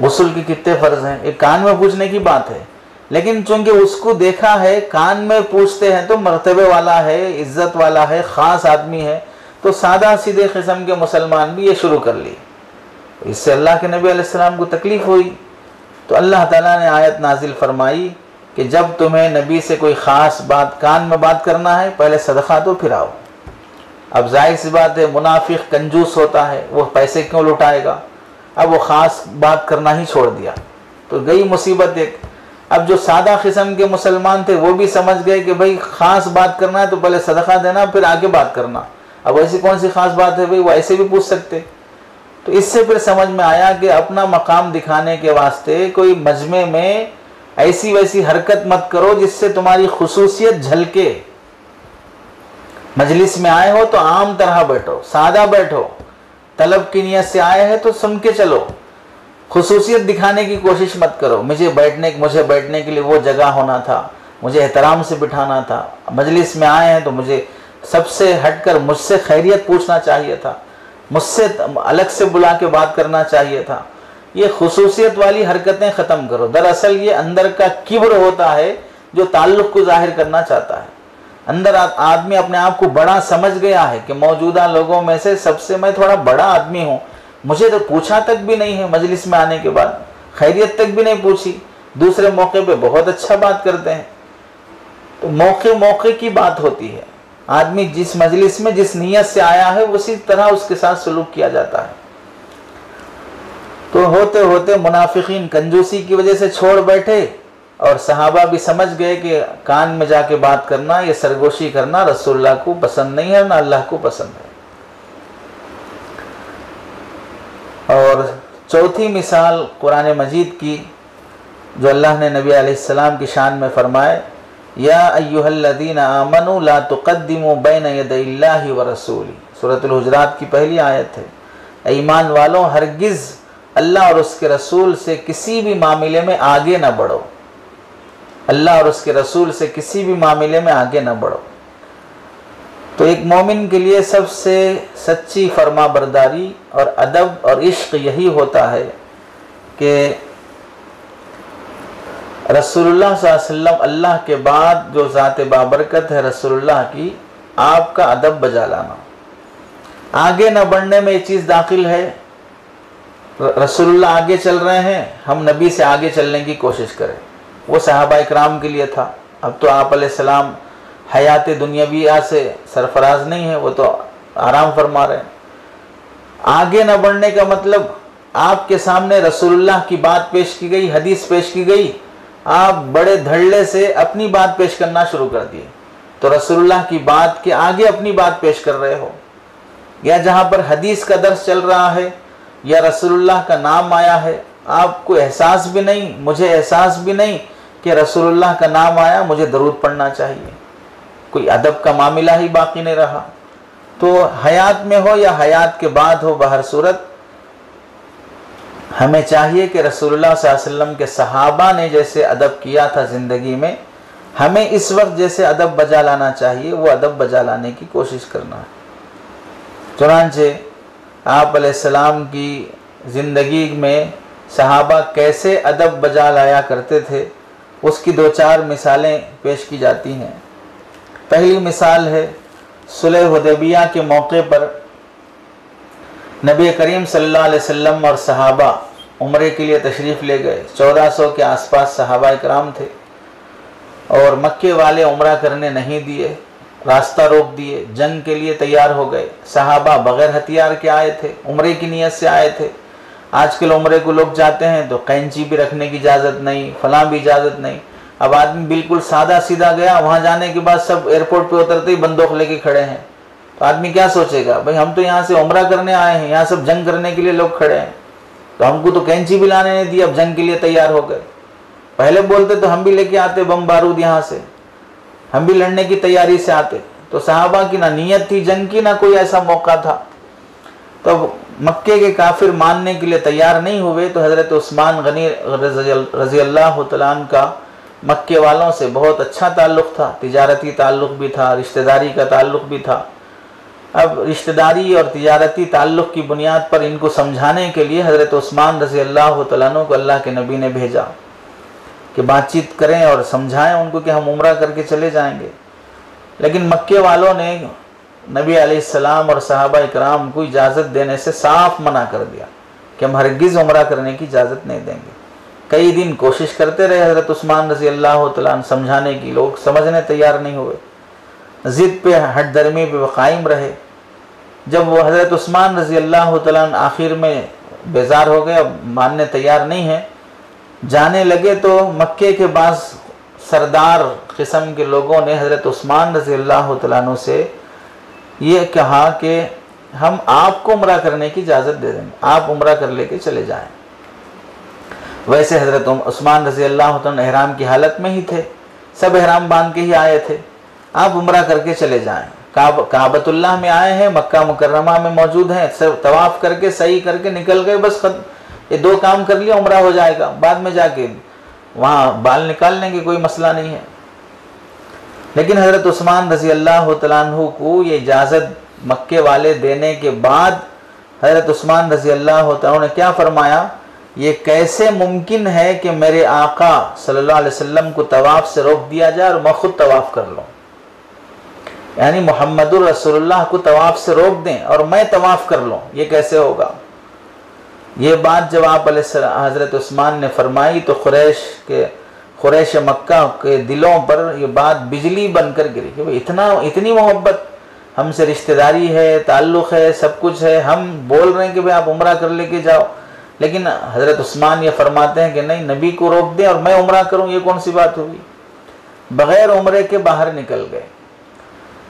गुस्ल के कितने फ़र्ज़ हैं, ये कान में पूछने की बात है। लेकिन चूंकि उसको देखा है कान में पूछते हैं तो मर्तबे वाला है, इज़्ज़त वाला है, ख़ास आदमी है, तो सादा सीधे किस्म के मुसलमान भी ये शुरू कर लिए। इससे अल्लाह के नबी अलैहिस्सलाम को तकलीफ़ हुई, तो अल्लाह ताला ने आयत नाजिल फरमाई कि जब तुम्हें नबी से कोई ख़ास बात कान में बात करना है पहले सदका दो फिर आओ। अब जाहिर सी बात है मुनाफिक कंजूस होता है, वो पैसे क्यों लुटाएगा? अब वो ख़ास बात करना ही छोड़ दिया तो गई मुसीबत एक। अब जो सादा किस्म के मुसलमान थे वो भी समझ गए कि भाई ख़ास बात करना है तो पहले सदका देना फिर आगे बात करना। अब ऐसी कौन सी ख़ास बात है भाई, वो ऐसे भी पूछ सकते। तो इससे फिर समझ में आया कि अपना मकाम दिखाने के वास्ते कोई मजमे में ऐसी वैसी हरकत मत करो जिससे तुम्हारी खुसूसियत झलके। मजलिस में आए हो तो आम तरह बैठो, सादा बैठो, तलब की नियत से आए हैं तो सुन के चलो, खुसूसियत दिखाने की कोशिश मत करो। मुझे बैठने के लिए वो जगह होना था, मुझे एहतराम से बिठाना था, मजलिस में आए हैं तो मुझे सबसे हटकर मुझसे खैरियत पूछना चाहिए था, मुझसे अलग से बुला के बात करना चाहिए था। ये खुसूसियत वाली हरकतें ख़त्म करो। दरअसल ये अंदर का किब्र होता है जो ताल्लुक़ को जाहिर करना चाहता है। अंदर आदमी अपने आप को बड़ा समझ गया है कि मौजूदा लोगों में से सबसे मैं थोड़ा बड़ा आदमी हूँ, मुझे तो पूछा तक भी नहीं है, मजलिस में आने के बाद खैरियत तक भी नहीं पूछी, दूसरे मौके पे बहुत अच्छा बात करते हैं। तो मौके मौके की बात होती है, आदमी जिस मजलिस में जिस नीयत से आया है उसी तरह उसके साथ सलूक किया जाता है। तो होते होते मुनाफिकीन कंजूसी की वजह से छोड़ बैठे और सहाबा भी समझ गए कि कान में जाके बात करना, ये सरगोशी करना रसूलुल्लाह को पसंद नहीं है, ना अल्लाह को पसंद है। और चौथी मिसाल कुरान मजीद की जो अल्लाह ने नबी अलैहिस्सलाम की शान में फरमाए, या अय्युहल्लज़ीना आमनू ला तुक़द्दिमू बैन यदैल्लाहि व रसूली, सूरतुल हुजरात की पहली आयत है। ईमान वालों, हरगिज़ अल्लाह और उसके रसूल से किसी भी मामले में आगे न बढ़ो, अल्लाह और उसके रसूल से किसी भी मामले में आगे न बढ़ो। तो एक मोमिन के लिए सबसे सच्ची फरमा बरदारी और अदब और इश्क यही होता है कि रसूलुल्लाह सल्लल्लाहु अलैहि वसल्लम अल्लाह के बाद जो ज़ात बाबरकत है रसूलुल्लाह की, आपका अदब बजा लाना। आगे न बढ़ने में ये चीज़ दाखिल है, रसूलुल्लाह आगे चल रहे हैं, हम नबी से आगे चलने की कोशिश करें। वो सहाबा इकराम के लिए था। अब तो आप अलैहिस्सलाम हयात दुनियाविया से सरफराज नहीं है, वो तो आराम फरमा रहे हैं। आगे न बढ़ने का मतलब आपके सामने रसूलुल्लाह की बात पेश की गई, हदीस पेश की गई, आप बड़े धड़ल्ले से अपनी बात पेश करना शुरू कर दिए। तो रसूलुल्लाह की बात के आगे अपनी बात पेश कर रहे हो, या जहाँ पर हदीस का दर्स चल रहा है या रसूलुल्लाह का नाम आया है, आपको एहसास भी नहीं, मुझे एहसास भी नहीं कि रसूलुल्लाह का नाम आया, मुझे दरूद पढ़ना चाहिए। कोई अदब का मामला ही बाकी नहीं रहा। तो हयात में हो या हयात के बाद हो, बहर सूरत हमें चाहिए कि रसूलुल्लाह सल्लल्लाहु अलैहि वसल्लम के सहाबा ने जैसे अदब किया था ज़िंदगी में, हमें इस वक्त जैसे अदब बजा लाना चाहिए, वो अदब बजा लाने की कोशिश करना है। चुनांचे आप अलैहिस्सलाम की ज़िंदगी में सहाबा कैसे अदब बजा लाया करते थे, उसकी 2-4 मिसालें पेश की जाती हैं। पहली मिसाल है, सुलह हुदैबिया के मौके पर नबी करीम सल्लल्लाहु अलैहि वसल्लम और सहाबा उम्रे के लिए तशरीफ़ ले गए। 1400 के आसपास सहाबा इकराम थे और मक्के वाले उम्रा करने नहीं दिए, रास्ता रोक दिए, जंग के लिए तैयार हो गए। सहाबा बग़ैर हथियार के आए थे, उम्रे की नीयत से आए थे। आजकल उम्रे को लोग जाते हैं तो कैंची भी रखने की इजाज़त नहीं, फलां भी इजाज़त नहीं। अब आदमी बिल्कुल सादा सीधा गया, वहाँ जाने के बाद सब एयरपोर्ट पे उतरते ही बंदूक लेके खड़े हैं, तो आदमी क्या सोचेगा, भाई हम तो यहाँ से उम्रा करने आए हैं, यहाँ सब जंग करने के लिए लोग खड़े हैं, तो हमको तो कैंची भी लाने नहीं दी, अब जंग के लिए तैयार हो गए। पहले बोलते तो हम भी लेके आते बम बारूद, यहाँ से हम भी लड़ने की तैयारी से आते। तो सहाबा की ना नीयत थी जंग की, ना कोई ऐसा मौका था। तो मक्के के काफिर मानने के लिए तैयार नहीं हुए, तो हज़रत उस्मान गनी रज़ी अल्लाह तआला अन्हु का मक्के वालों से बहुत अच्छा ताल्लुक़ था, तिजारती ताल्लुक़ भी था, रिश्तेदारी का ताल्लुक़ भी था। अब रिश्तेदारी और तिजारती ताल्लुक़ की बुनियाद पर इनको समझाने के लिए हज़रत उस्मान रज़ी अल्लाह तआला अन्हु को अल्लाह के नबी ने भेजा कि बातचीत करें और समझाएं उनको कि हम उम्रा करके चले जाएंगे। लेकिन मक्के वालों ने नबी अलैहिस्सलाम और सहाबा इकराम को इजाज़त देने से साफ मना कर दिया कि हम हरगिज़ उम्रा करने की इजाज़त नहीं देंगे। कई दिन कोशिश करते रहे हज़रत उस्मान रज़ी अल्लाह तआला अन्हु समझाने की, लोग समझने तैयार नहीं हुए, ज़िद पे हट दर्मी पे कायम रहे। जब वो हज़रत उस्मान रज़ी अल्लाह तआला अन्हु आखिर में बेजार हो गए, अब मानने तैयार नहीं हैं, जाने लगे, तो मक्के के बाद सरदार किस्म के लोगों ने हज़रत उस्मान रज़ी अल्लाह तआला अन्हु से ये कहा कि हम आपको उम्रा करने की इजाज़त दे देंगे, आप उम्रा कर लेके चले जाएं। वैसे हज़रत उस्मान रज़ी अल्लाह तआला अन्हु एहराम की हालत में ही थे, सब एहराम बांध के ही आए थे, आप उम्रा करके चले जाएं। काबतुल्लाह में आए हैं, मक्का मुकर्रमा में मौजूद हैं, सब तवाफ़ करके सही करके निकल गए, बस ये 2 काम कर लिया, उम्रा हो जाएगा, बाद में जाके वहाँ बाल निकाल लेंगे, कोई मसला नहीं है। लेकिन हज़रत उस्मान रज़ी अल्लाह तआला अन्हु को ये इजाज़त मक्के वाले देने के बाद हज़रत उस्मान रज़ी अल्लाह तआला ने क्या फरमाया, ये कैसे मुमकिन है कि मेरे आका सल्लल्लाहु अलैहि वसल्लम को तवाफ़ से रोक दिया जाए और मैं खुद तवाफ़ कर लूँ, यानी मुहम्मदुर रसूलुल्लाह को तवाफ़ से रोक दें और मैं तवाफ़ कर लूँ, ये कैसे होगा। ये बात जब आप हज़रत उस्मान ने फरमाई तो क़ुरैश मक्का के दिलों पर ये बात बिजली बनकर गिरी कि भाई इतनी मोहब्बत, हमसे रिश्तेदारी है, ताल्लुक़ है, सब कुछ है, हम बोल रहे हैं कि भाई आप उम्रा कर लेके जाओ, लेकिन हज़रत उस्मान ये फरमाते हैं कि नहीं, नबी को रोक दें और मैं उम्रा करूं, ये कौन सी बात हुई। बग़ैर उम्रे के बाहर निकल गए।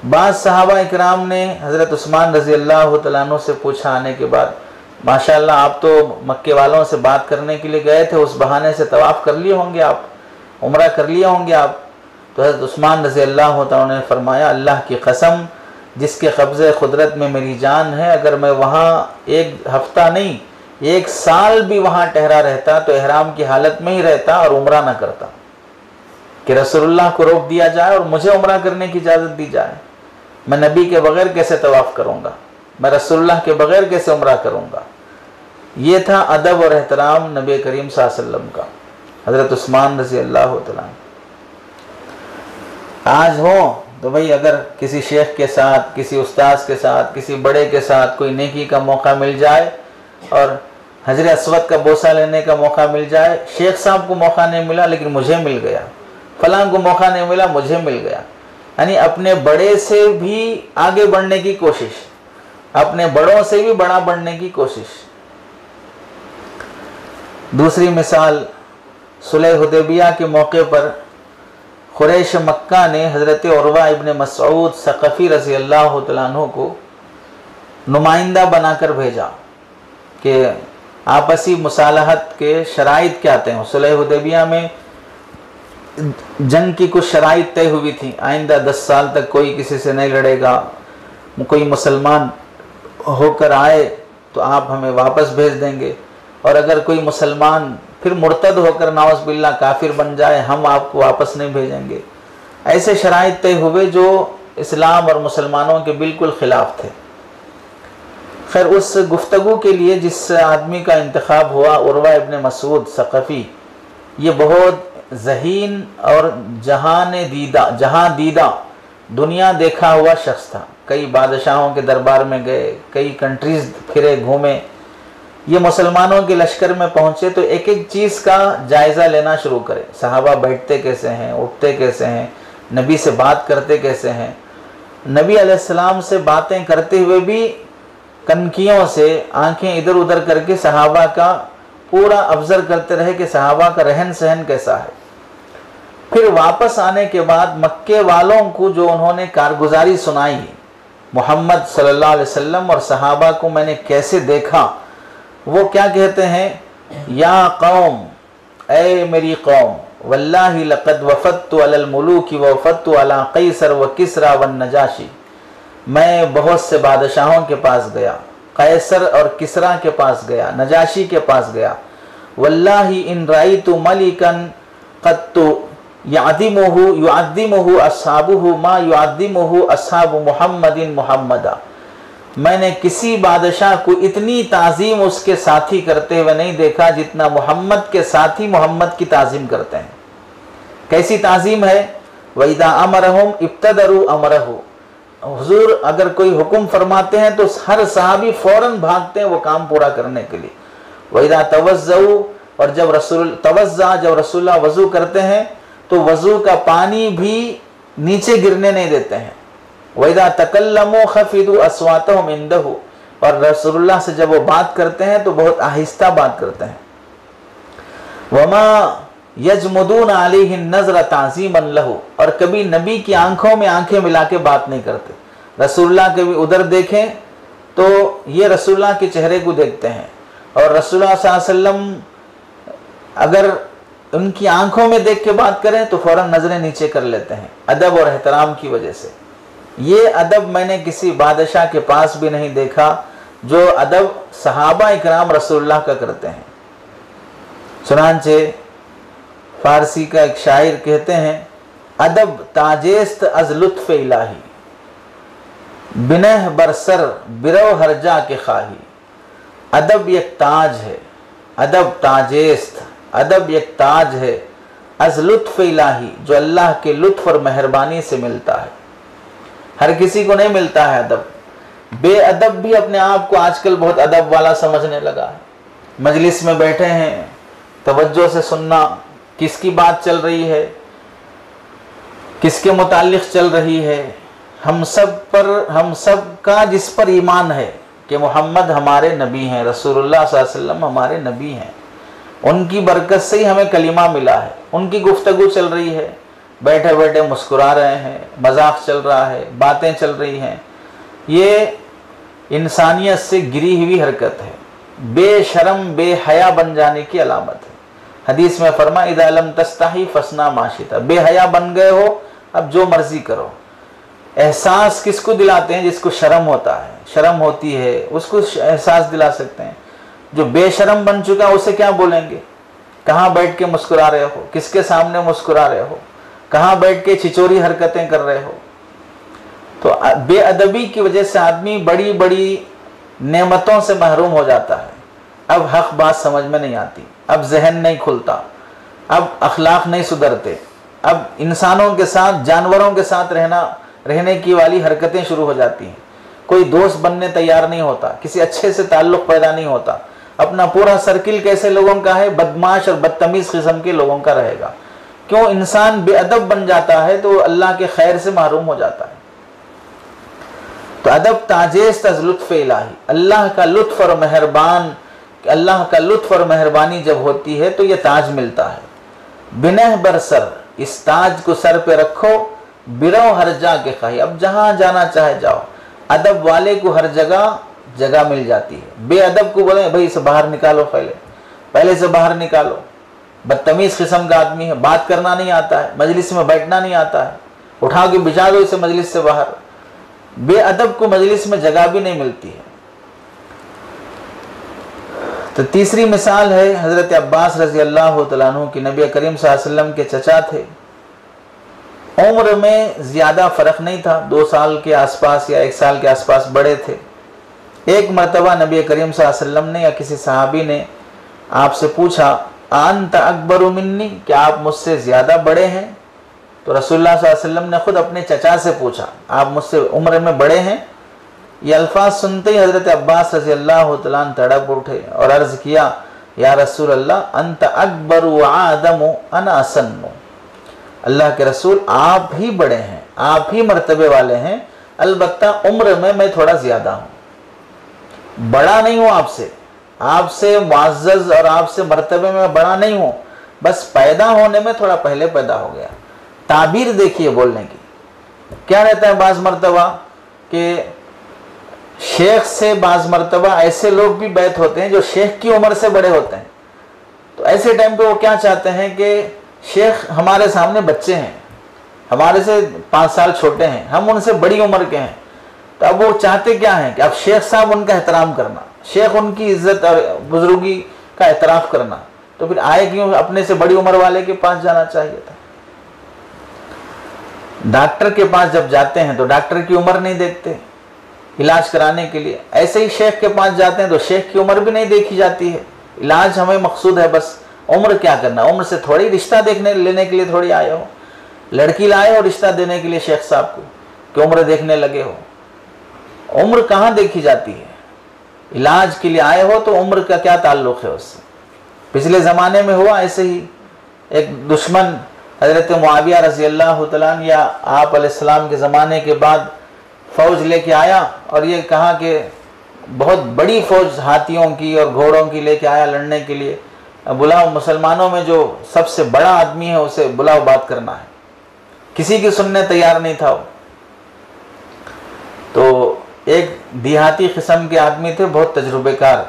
बाद सहाबा इकराम ने हज़रत उस्मान रज़ी अल्लाह तआला अन्हु से पूछा आने के बाद, माशाअल्लाह आप तो मक्के वालों से बात करने के लिए गए थे, उस बहाने से तवाफ़ कर लिए होंगे आप, उम्रा कर लिए होंगे आप। तो हज़रत उस्मान रज़ी अल्लाह तआला ने फरमाया, अल्लाह की कसम जिसके कब्ज़े क़ुदरत में मेरी जान है, अगर मैं वहाँ 1 हफ़्ता नहीं 1 साल भी वहाँ ठहरा रहता तो एहराम की हालत में ही रहता और उम्रा ना करता, कि रसूलुल्लाह को रोक दिया जाए और मुझे उम्रा करने की इजाज़त दी जाए। मैं नबी के बग़ैर कैसे तवाफ़ करूँगा, मैं रसूलुल्लाह के बग़ैर कैसे उम्रा करूँगा। ये था अदब और एहतराम नबी करीम सल्लल्लाहु अलैहि वसल्लम का। हज़रत उस्मान रज़ी अल्लाह तआला आज हो तो भाई अगर किसी शेख के साथ, किसी उस्ताद के साथ, किसी बड़े के साथ कोई नेकी का मौका मिल जाए और हजर अस्वद का बोसा लेने का मौका मिल जाए, शेख साहब को मौका नहीं मिला लेकिन मुझे मिल गया, फलां को मौका नहीं मिला मुझे मिल गया, यानी अपने बड़े से भी आगे बढ़ने की कोशिश, अपने बड़ों से भी बड़ा बनने की कोशिश। दूसरी मिसाल, सुलह हुदैबिया के मौके पर कुरैश मक्का ने हज़रत उरवा इब्न मसऊद सक़फ़ी रज़ी अल्लाह तआला अन्हु को नुमाइंदा बनाकर भेजा कि आपसी मुसालहत के शराइत क्या थे। सुलह हुदैबिया में जंग की कुछ शराइत तय हुई थी, आइंदा 10 साल तक कोई किसी से नहीं लड़ेगा, कोई मुसलमान होकर आए तो आप हमें वापस भेज देंगे, और अगर कोई मुसलमान फिर मुर्तद होकर नाउज़ बिल्लाह काफिर बन जाए हम आपको वापस नहीं भेजेंगे। ऐसे शराइत तय हुए जो इस्लाम और मुसलमानों के बिल्कुल ख़िलाफ़ थे। खैर उस गुफ्तगू के लिए जिस आदमी का इंतखाब हुआ, उरवा इब्न मसूद सक़फ़ी, ये बहुत ज़हीन और जहां दीदा दुनिया देखा हुआ शख्स था। कई बादशाहों के दरबार में गए, कई कंट्रीज़ फिरे घूमे। ये मुसलमानों के लश्कर में पहुँचे तो एक एक चीज़ का जायज़ा लेना शुरू करे। सहाबा बैठते कैसे हैं, उठते कैसे हैं, नबी से बात करते कैसे हैं। नबी अलैहिस्सलाम से बातें करते हुए भी कनखियों से आंखें इधर उधर करके सहाबा का पूरा ऑब्ज़र्व करते रहे कि सहाबा का रहन सहन कैसा है। फिर वापस आने के बाद मक्के वालों को जो उन्होंने कारगुजारी सुनाई, मोहम्मद सल्लल्लाहु अलैहि वसल्लम और सहाबा को मैंने कैसे देखा, वो क्या कहते हैं, या कौम, ए मेरी कौम, वल्लाहि लक़द वफ़दतु अलल मुलूकी व वफ़दतु अला कैसर व किसरा व नजाशी। मैं बहुत से बादशाहों के पास गया, कैसर और किसरा के पास गया, नजाशी के पास गया। वल्लाहि इन राइतु मलिकन क़त्तु युअद्दिमुहु अस्हाबुहु मा युअद्दिमुहु अस्हाबु मुहम्मदिन मुहम्मदा। मैंने किसी बादशाह को इतनी ताज़ीम उसके साथी करते हुए नहीं देखा जितना मोहम्मद के साथी मोहम्मद की ताज़ीम करते हैं। कैसी ताज़ीम है, वइदा अमरहुम इब्तदरू अमरहु। हुजूर अगर कोई हुक्म फरमाते हैं तो हर सहाबी फौरन भागते हैं वो काम पूरा करने के लिए। वइदा तवज़्ज़ऊ, और जब रसूलुल्लाह वज़ू करते हैं तो वज़ू का पानी भी नीचे गिरने नहीं देते हैं। वइदा तकल्लमू खफ़िदू अस्वातहुम इंदहु, और रसूलुल्लाह से जब वो बात करते हैं तो बहुत आहिस्ता बात करते हैं। वमा यजमुदून अलैहि नज़र ताज़ीमन लहु, और कभी नबी की आंखों में आंखें मिला के बात नहीं करते। रसूलुल्लाह कभी उधर देखें तो ये रसूलुल्लाह के चेहरे को देखते हैं, और रसूलुल्लाह सल्लल्लाहु अलैहि वसल्लम अगर उनकी आंखों में देख के बात करें तो फौरन नजरें नीचे कर लेते हैं, अदब और एहतराम की वजह से। ये अदब मैंने किसी बादशाह के पास भी नहीं देखा जो अदब सहाबा इकराम रसूलुल्लाह का करते हैं। चुनांचे फारसी का एक शायर कहते हैं, अदब ताजेस्त अज लुत्फ इलाही, बिनह बरसर बिरो हरजा के खाही। अदब एक ताज है, अदब ताजेस्त, अदब एक ताज है, अज लुत्फ इलाही, जो अल्लाह के लुत्फ और मेहरबानी से मिलता है। हर किसी को नहीं मिलता है अदब। बेअदब भी अपने आप को आजकल बहुत अदब वाला समझने लगा है। मजलिस में बैठे हैं, तवज्जो से सुनना, किसकी बात चल रही है, किसके मुताल्लिक़ चल रही है। हम सब का जिस पर ईमान है कि मोहम्मद हमारे नबी हैं, रसूलुल्लाह सल्लल्लाहु अलैहि वसल्लम हमारे नबी हैं, उनकी बरकत से ही हमें कलीमा मिला है। उनकी गुफ्तगू चल रही है, बैठे बैठे मुस्कुरा रहे हैं, मजाक चल रहा है, बातें चल रही हैं। ये इंसानियत से गिरी हुई हरकत है, बेशरम बेहया बन जाने की अलामत है। हदीस में फरमा, इदा लम तस्ताही फसना माशिता, बेहया बन गए हो अब जो मर्जी करो। एहसास किसको दिलाते हैं, जिसको शर्म होता है, शर्म होती है उसको एहसास दिला सकते हैं। जो बेशरम बन चुका है उसे क्या बोलेंगे, कहाँ बैठ के मुस्कुरा रहे हो, किसके सामने मुस्कुरा रहे हो, कहाँ बैठ के छिचोरी हरकतें कर रहे हो। तो बेअदबी की वजह से आदमी बड़ी बड़ी नेमतों से महरूम हो जाता है। अब हक बात समझ में नहीं आती, अब जहन नहीं खुलता, अब अखलाक नहीं सुधरते, अब इंसानों के साथ जानवरों के साथ रहने की वाली हरकतें शुरू हो जाती हैं। कोई दोस्त बनने तैयार नहीं होता, किसी अच्छे से ताल्लुक़ पैदा नहीं होता। अपना पूरा सर्किल कैसे लोगों का है, बदमाश और बदतमीज़ किस्म के लोगों का रहेगा। क्यों? इंसान बेअदब बन जाता है तो अल्लाह के खैर से महरूम हो जाता है। तो अदब ताजेज़ तज़ लुत्फ़ इलाही, अल्लाह का लुत्फ़ और मेहरबान, अल्लाह का लुत्फ़ और मेहरबानी जब होती है तो ये ताज मिलता है। बिनह बरसर, इस ताज को सर पे रखो, बिरो हर जा के खाई, अब जहाँ जाना चाहे जाओ। अदब वाले को हर जगह मिल जाती है। बेअदब को बोले भाई इसे बाहर निकालो, पहले से बाहर निकालो। बदतमीज़ किस्म का आदमी है, बात करना नहीं आता है, मजलिस में बैठना नहीं आता है, उठा के बिछा दो इसे मजलिस से बाहर। बेअदब को मजलिस में जगह भी नहीं मिलती है। तो तीसरी मिसाल है हज़रत अब्बास रज़ी अल्लाह तआला अन्हु की, नबी करीम सल्लल्लाहु अलैहि वसल्लम के चचा थे। उम्र में ज़्यादा फ़र्क नहीं था, 2 साल के आसपास या 1 साल के आसपास बड़े थे। एक मरतबा नबी करीम सल्लल्लाहु अलैहि वसल्लम ने या किसी सहाबी ने आपसे पूछा, अंत अकबर मिन्नी, क्या आप मुझसे ज़्यादा बड़े हैं? तो रसूलुल्लाह सल्लल्लाहु अलैहि वसल्लम ने खुद अपने चचा से पूछा, आप मुझसे उम्र में बड़े हैं? ये अल्फाज सुनते ही हज़रत अब्बास रज़ी अल्लाह तआला अन्हु तड़प उठे और अर्ज़ किया, या रसूल अल्लाह, अंत अकबर व आदम अना असन्नु, अल्लाह के रसूल आप ही बड़े हैं, आप ही मर्तबे वाले हैं, अलबत्ता उम्र में मैं थोड़ा ज़्यादा हूँ। बड़ा नहीं हूँ आपसे मुअज़्ज़ज़ और आपसे मर्तबे में बड़ा नहीं हूँ, बस पैदा होने में थोड़ा पहले पैदा हो गया। ताबीर देखिए बोलने की, क्या रहता है बाज़ मर्तबा कि शेख से बाज़ मर्तबा ऐसे लोग भी बैत होते हैं जो शेख की उम्र से बड़े होते हैं। तो ऐसे टाइम पे वो क्या चाहते हैं कि शेख हमारे सामने बच्चे हैं, हमारे से 5 साल छोटे हैं, हम उनसे बड़ी उम्र के हैं। तो अब वो चाहते क्या हैं कि अब शेख साहब उनका एहतराम करना, शेख उनकी इज्जत और बुजुर्गी का एतराफ़ करना। तो फिर आए क्यों अपने से बड़ी उम्र वाले के पास जाना चाहिए था। डॉक्टर के पास जब जाते हैं तो डॉक्टर की उम्र नहीं देखते इलाज कराने के लिए, ऐसे ही शेख के पास जाते हैं तो शेख की उम्र भी नहीं देखी जाती है। इलाज हमें मकसूद है, बस उम्र क्या करना, उम्र से थोड़ी रिश्ता लेने के लिए थोड़ी आए हो, लड़की लाए हो रिश्ता देने के लिए शेख साहब को कि उम्र देखने लगे हो। उम्र कहाँ देखी जाती है, इलाज के लिए आए हो तो उम्र का क्या ताल्लुक़ है उससे। पिछले ज़माने में हुआ ऐसे ही, एक दुश्मन हज़रत मुआविया रज़ी अल्लाह तआला अन्हु या आप अलैहिस्सलाम के ज़माने के बाद फ़ौज लेके आया और ये कहा कि बहुत बड़ी फ़ौज हाथियों की और घोड़ों की लेके आया लड़ने के लिए, बुलाओ मुसलमानों में जो सबसे बड़ा आदमी है उसे बुलाओ, बात करना है। किसी की सुनने तैयार नहीं था वो। तो एक देहाती किस्म के आदमी थे, बहुत तजुर्बेकार,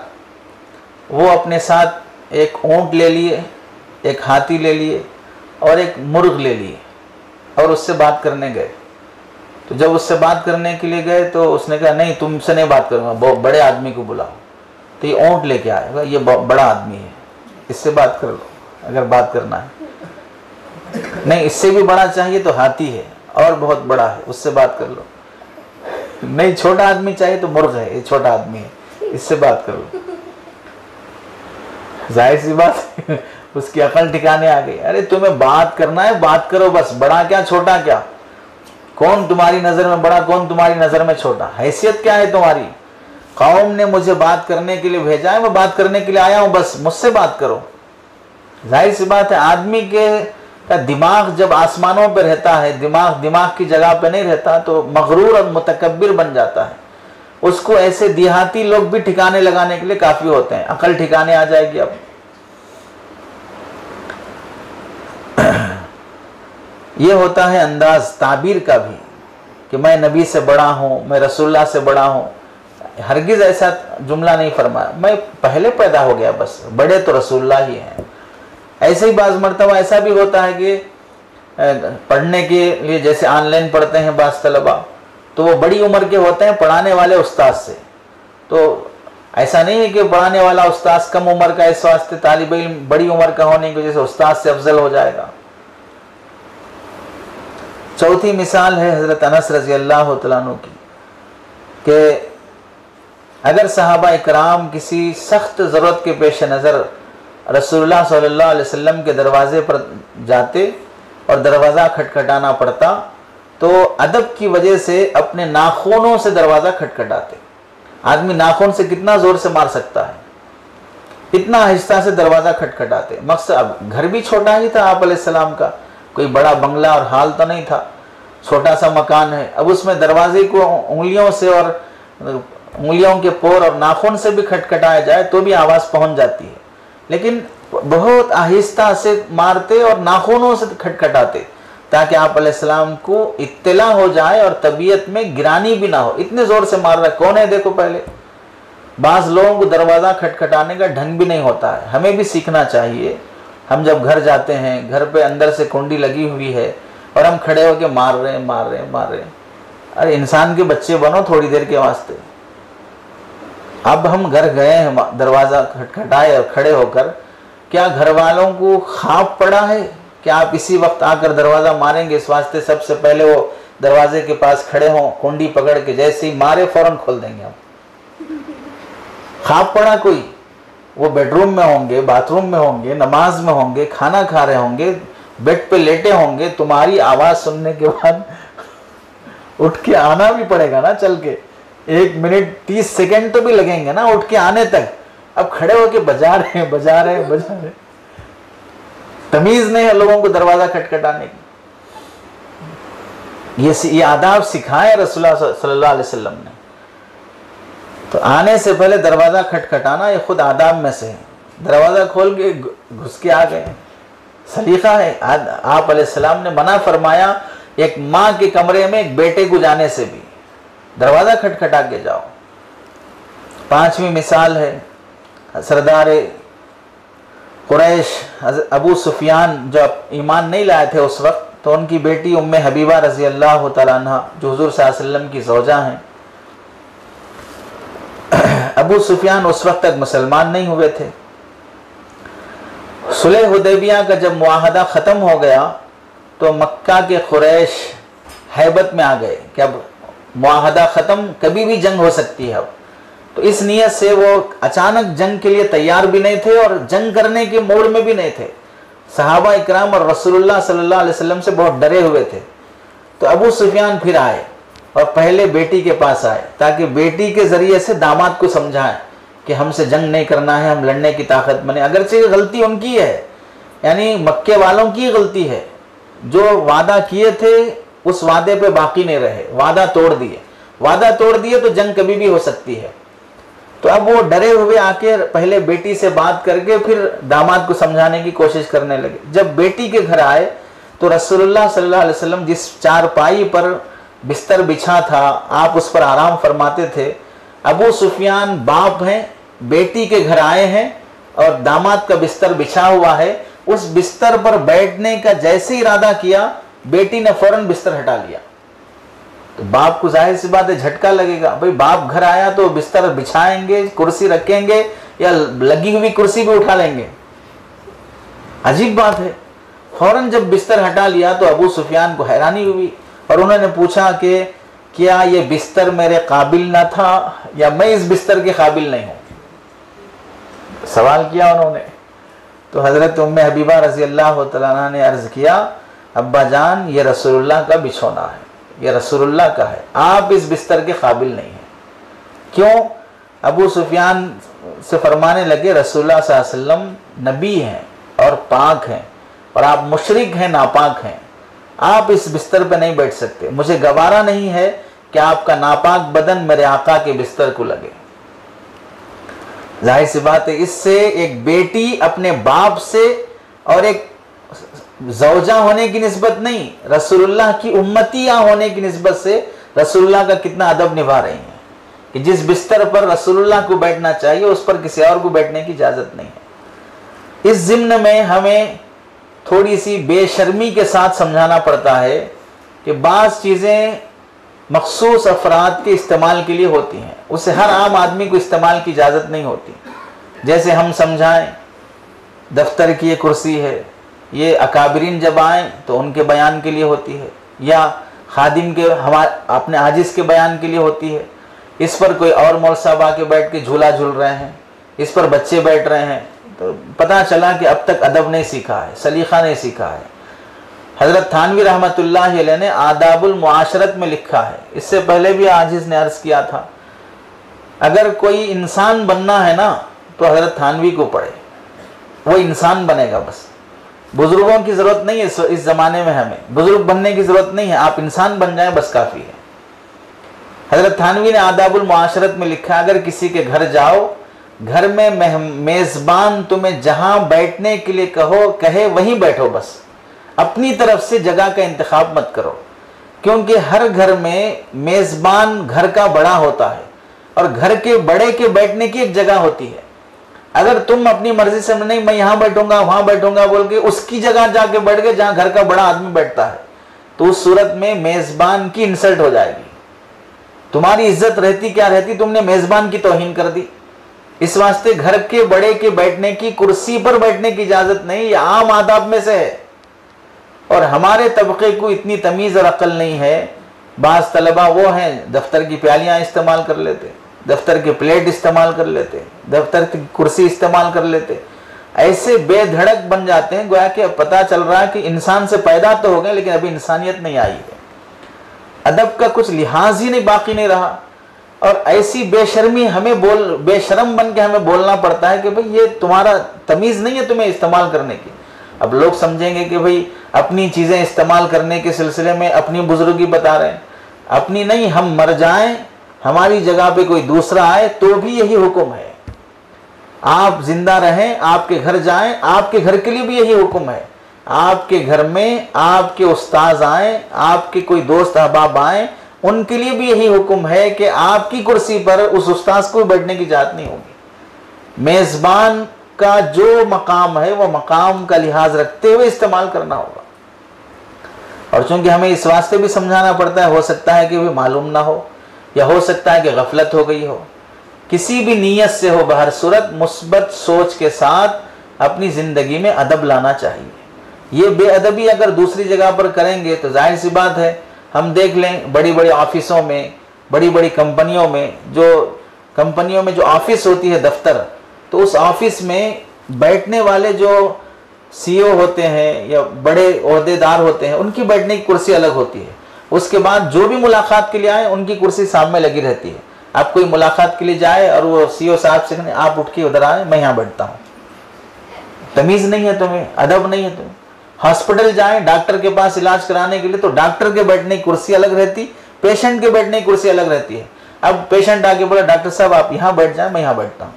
वो अपने साथ एक ऊँट ले लिए, एक हाथी ले लिए और एक मुर्ग ले लिए और उससे बात करने गए। तो जब उससे बात करने के लिए गए तो उसने कहा नहीं तुमसे नहीं बात करूँगा, बहुत बड़े आदमी को बुलाओ। तो ये ऊँट लेके आएगा, ये बड़ा आदमी है, इससे बात कर लो अगर बात करना है। नहीं इससे भी बड़ा चाहिए तो हाथी है और बहुत बड़ा है, उससे बात कर लो। नहीं छोटा आदमी चाहिए तो मुर्ग है, ये छोटा आदमी है, इससे बात कर लो। जाहिर सी बात उसकी अकल ठिकाने आ गई। अरे तुम्हें बात करना है बात करो बस, बड़ा क्या छोटा क्या, कौन तुम्हारी नज़र में बड़ा कौन तुम्हारी नज़र में छोटा, हैसियत क्या है तुम्हारी। कौम ने मुझे बात करने के लिए भेजा है, मैं बात करने के लिए आया हूँ, बस मुझसे बात करो। जाहिर सी बात है आदमी का दिमाग जब आसमानों पर रहता है, दिमाग की जगह पे नहीं रहता तो मगरूर और मुतकब्बिर बन जाता है। उसको ऐसे देहाती लोग भी ठिकाने लगाने के लिए काफ़ी होते हैं, अकल ठिकाने आ जाएगी। अब ये होता है अंदाज ताबीर का भी कि मैं नबी से बड़ा हूँ, मैं रसूलुल्लाह से बड़ा हूँ। हरगिज़ ऐसा जुमला नहीं फरमाया, मैं पहले पैदा हो गया, बस बड़े तो रसूलुल्लाह ही हैं। ऐसे ही बाज़ मरतबा ऐसा भी होता है कि पढ़ने के लिए जैसे ऑनलाइन पढ़ते हैं बाज़ तलबा, तो वो बड़ी उम्र के होते हैं पढ़ाने वाले उस्ताद से। तो ऐसा नहीं है कि पढ़ाने वाला उस्ताद कम उम्र का, इस वास्ते तालिब इल्म बड़ी उम्र का होने की वजह से उस्ताद से अफजल हो जाएगा। चौथी मिसाल है हज़रत अनस रज़ी अल्लाह तआला अन्हु की कि अगर सहाबा इकराम किसी सख्त ज़रूरत के पेश नज़र रसूलुल्लाह सल्लल्लाहु अलैहि वसल्लम के दरवाज़े पर जाते और दरवाज़ा खटखटाना पड़ता तो अदब की वजह से अपने नाखूनों से दरवाज़ा खटखटाते। आदमी नाखून से कितना ज़ोर से मार सकता है, इतना आहिस्ता से दरवाज़ा खटखटाते। मकसद अब घर भी छोटा ही था आप अलैहिस्सलाम का, कोई बड़ा बंगला और हाल तो नहीं था, छोटा सा मकान है। अब उसमें दरवाजे को उंगलियों से और उंगलियों के पोर और नाखून से भी खटखटाया जाए तो भी आवाज़ पहुंच जाती है, लेकिन बहुत आहिस्ता से मारते और नाखूनों से खटखटाते ताकि आप अलैहिस्सलाम को इत्तला हो जाए और तबीयत में गिरानी भी ना हो। इतने ज़ोर से मार रहा है, कौन है देखो। पहले बाज़ लोगों को दरवाज़ा खटखटाने का ढंग भी नहीं होता है, हमें भी सीखना चाहिए। हम जब घर जाते हैं, घर पे अंदर से कुंडी लगी हुई है और हम खड़े होकर मार रहे हैं। अरे इंसान के बच्चे बनो थोड़ी देर के वास्ते। अब हम घर गए हैं, दरवाज़ा खटखटाए और खड़े होकर, क्या घर वालों को ख्वाब पड़ा है कि आप इसी वक्त आकर दरवाज़ा मारेंगे? इस वास्ते सबसे पहले वो दरवाजे के पास खड़े हों, कुंडी पकड़ के, जैसे ही मारे फौरन खोल देंगे हम। ख्वाब पड़ा कोई? वो बेडरूम में होंगे, बाथरूम में होंगे, नमाज में होंगे, खाना खा रहे होंगे, बेड पे लेटे होंगे, तुम्हारी आवाज़ सुनने के बाद उठ के आना भी पड़ेगा ना, चल के 1 मिनट 30 सेकेंड तो भी लगेंगे ना उठ के आने तक। अब खड़े होके बजा रहे हैं। तमीज नहीं है लोगों को दरवाजा खटखटाने की। ये आदाब सिखाए रसूलुल्लाह सल्लल्लाहु अलैहि वसल्लम ने। तो आने से पहले दरवाजा खटखटाना ये खुद आदाब में से है। दरवाजा खोल के घुस के आ गए, सलीका है। आप अलैहिस्सलाम ने मना फरमाया एक माँ के कमरे में एक बेटे को जाने से भी, दरवाजा खटखटा के जाओ। 5वीं मिसाल है सरदार कुरैश अबू सुफियान, जो ईमान नहीं लाए थे उस वक्त, तो उनकी बेटी उम्मे हबीबा रज़ी अल्लाह तआला अन्हा जो हुज़ूर सल्लल्लाहु अलैहि वसल्लम की ज़ौजा हैं। अबू सुफियान उस वक्त तक मुसलमान नहीं हुए थे। सुलह हुदैबिया का जब मुआहदा ख़त्म हो गया तो मक्का के कुरैश हैबत में आ गए कि अब मुआहदा ख़त्म, कभी भी जंग हो सकती है। अब तो इस नियत से वो अचानक जंग के लिए तैयार भी नहीं थे और जंग करने के मूड में भी नहीं थे। सहाबा इकराम और रसूलुल्लाह सल्लल्लाहु अलैहि वसल्लम से बहुत डरे हुए थे। तो अबू सुफियान फिर आए और पहले बेटी के पास आए ताकि बेटी के ज़रिए से दामाद को समझाएं कि हमसे जंग नहीं करना है, हम लड़ने की ताकत में नहीं। अगरचे गलती उनकी है, यानी मक्के वालों की गलती है, जो वादा किए थे उस वादे पे बाकी नहीं रहे, वादा तोड़ दिए तो जंग कभी भी हो सकती है। तो अब वो डरे हुए आके पहले बेटी से बात करके फिर दामाद को समझाने की कोशिश करने लगे। जब बेटी के घर आए तो रसूलुल्लाह सल्लल्लाहु अलैहि वसल्लम जिस चारपाई पर बिस्तर बिछा था आप उस पर आराम फरमाते थे। अबू सुफियान बाप हैं, बेटी के घर आए हैं और दामाद का बिस्तर बिछा हुआ है। उस बिस्तर पर बैठने का जैसे इरादा किया, बेटी ने फौरन बिस्तर हटा लिया। तो बाप को जाहिर सी बात है झटका लगेगा, भाई बाप घर आया तो बिस्तर बिछाएंगे, कुर्सी रखेंगे या लगी हुई कुर्सी भी उठा लेंगे, अजीब बात है। फौरन जब बिस्तर हटा लिया तो अबू सुफियान को हैरानी हुई और उन्होंने पूछा कि क्या ये बिस्तर मेरे काबिल ना था या मैं इस बिस्तर के काबिल नहीं हूं, सवाल किया उन्होंने। तो हजरत उम्मे हबीबा रजी अल्लाह तआला अन्हा ने अर्ज किया, अब्बा जान ये रसूलुल्लाह का बिछौना है, ये रसूलुल्लाह का है, आप इस बिस्तर के काबिल नहीं हैं। क्यों? अबू सुफियान से फरमाने लगे रसूलुल्लाह सल्लल्लाहु अलैहि वसल्लम नबी हैं और पाक हैं और आप मुशरिक हैं, नापाक हैं, आप इस बिस्तर पर नहीं बैठ सकते। मुझे गवारा नहीं है कि आपका नापाक बदन मेरे आका के बिस्तर को लगे। जाहिर सी बात है, इससे एक बेटी अपने बाप से और एक ज़ौजा होने की निस्बत नहीं, रसूलुल्लाह की उम्मतिया होने की निस्बत से रसूलुल्लाह का कितना अदब निभा रही हैं कि जिस बिस्तर पर रसूलुल्लाह को बैठना चाहिए उस पर किसी और को बैठने की इजाज़त नहीं है। इस ज़िम्न में हमें थोड़ी सी बेशर्मी के साथ समझाना पड़ता है कि बाज़ चीज़ें मखसूस अफराद के इस्तेमाल के लिए होती हैं, उसे हर आम आदमी को इस्तेमाल की इजाज़त नहीं होती। जैसे हम समझाएं दफ्तर की ये कुर्सी है, ये अकाबरीन जब आएँ तो उनके बयान के लिए होती है, या खादिम के हमारे अपने आजिज़ के बयान के लिए होती है, इस पर कोई और मौलवी साहब आके बैठ के झूला झूल रहे हैं, इस पर बच्चे बैठ रहे हैं, तो पता चला कि अब तक अदब नहीं सीखा है, सलीका नहीं सीखा है। हज़रत थानवी रहमतुल्लाह अलैह ने आदाबुल मुआशरत में लिखा है, इससे पहले भी आजिज़ ने अर्ज़ किया था, अगर कोई इंसान बनना है ना तो हज़रत थानवी को पढ़े, वो इंसान बनेगा। बस बुज़ुर्गों की ज़रूरत नहीं है इस ज़माने में, हमें बुज़ुर्ग बनने की ज़रूरत नहीं है, आप इंसान बन जाएं बस काफ़ी है। हज़रत थानवी ने आदाबुल मुआशरत में लिखा, अगर किसी के घर जाओ, घर में मेज़बान तुम्हें जहाँ बैठने के लिए कहे वहीं बैठो, बस अपनी तरफ से जगह का इंतखाब मत करो, क्योंकि हर घर में मेज़बान घर का बड़ा होता है और घर के बड़े के बैठने की एक जगह होती है। अगर तुम अपनी मर्जी से नहीं मैं यहाँ बैठूंगा वहाँ बैठूंगा बोल के उसकी जगह जाके बैठ गए जहाँ घर का बड़ा आदमी बैठता है, तो उस सूरत में मेज़बान की इंसल्ट हो जाएगी। तुम्हारी इज्जत रहती क्या रहती, तुमने मेज़बान की तौहीन कर दी। इस वास्ते घर के बड़े के बैठने की, कुर्सी पर बैठने की इजाज़त नहीं, ये आम आदाब में से है। और हमारे तबके को इतनी तमीज़ और अक्ल नहीं है। बाज़ तलबा वो हैं दफ्तर की प्यालियाँ इस्तेमाल कर लेते, दफ्तर के प्लेट इस्तेमाल कर लेते, दफ्तर की कुर्सी इस्तेमाल कर लेते, ऐसे बेधड़क बन जाते हैं गोया कि पता चल रहा है कि इंसान से पैदा तो हो गए लेकिन अभी इंसानियत नहीं आई है, अदब का कुछ लिहाज ही नहीं बाकी नहीं रहा। और ऐसी बेशर्मी हमें बेशरम बन के हमें बोलना पड़ता है कि भाई ये तुम्हारा तमीज़ नहीं है तुम्हें इस्तेमाल करने की। अब लोग समझेंगे कि भाई अपनी चीज़ें इस्तेमाल करने के सिलसिले में अपनी बुजुर्गी बता रहे हैं, अपनी नहीं, हम मर जाएं हमारी जगह पे कोई दूसरा आए तो भी यही हुक्म है। आप जिंदा रहें, आपके घर जाएं, आपके घर के लिए भी यही हुक्म है। आपके घर में आपके उस्ताद आए, आपके कोई दोस्त अहबाब आए, उनके लिए भी यही हुक्म है कि आपकी कुर्सी पर उस उस्ताद को बैठने की इजाज़त नहीं होगी। मेज़बान का जो मकाम है वो मकाम का लिहाज रखते हुए इस्तेमाल करना होगा। और चूंकि हमें इस वास्ते भी समझाना पड़ता है, हो सकता है कि भी मालूम ना हो या हो सकता है कि गफलत हो गई हो, किसी भी नीयत से हो, बहर सूरत मुस्बत सोच के साथ अपनी ज़िंदगी में अदब लाना चाहिए। ये बेअदबी अगर दूसरी जगह पर करेंगे तो जाहिर सी बात है, हम देख लें बड़ी बड़ी ऑफिसों में, बड़ी बड़ी कंपनियों में जो ऑफिस होती है दफ्तर, तो उस ऑफिस में बैठने वाले जो सीईओ होते हैं या बड़े ओहदेदार होते हैं, उनकी बैठने की कुर्सी अलग होती है। उसके बाद जो भी मुलाकात के लिए आए उनकी कुर्सी सामने लगी रहती है। आप कोई मुलाकात के लिए जाए और वो सीईओ साहब से कहें आप उठ के उधर आए, मैं यहाँ बैठता हूँ। तमीज़ नहीं है तुम्हें, अदब नहीं है तुम्हें। हॉस्पिटल जाए डॉक्टर के पास इलाज कराने के लिए, तो डॉक्टर के बैठने की कुर्सी अलग रहती, पेशेंट के बैठने की कुर्सी अलग रहती है। अब पेशेंट आके बोला डॉक्टर साहब आप यहाँ बैठ जाए, मैं यहाँ बैठता हूँ।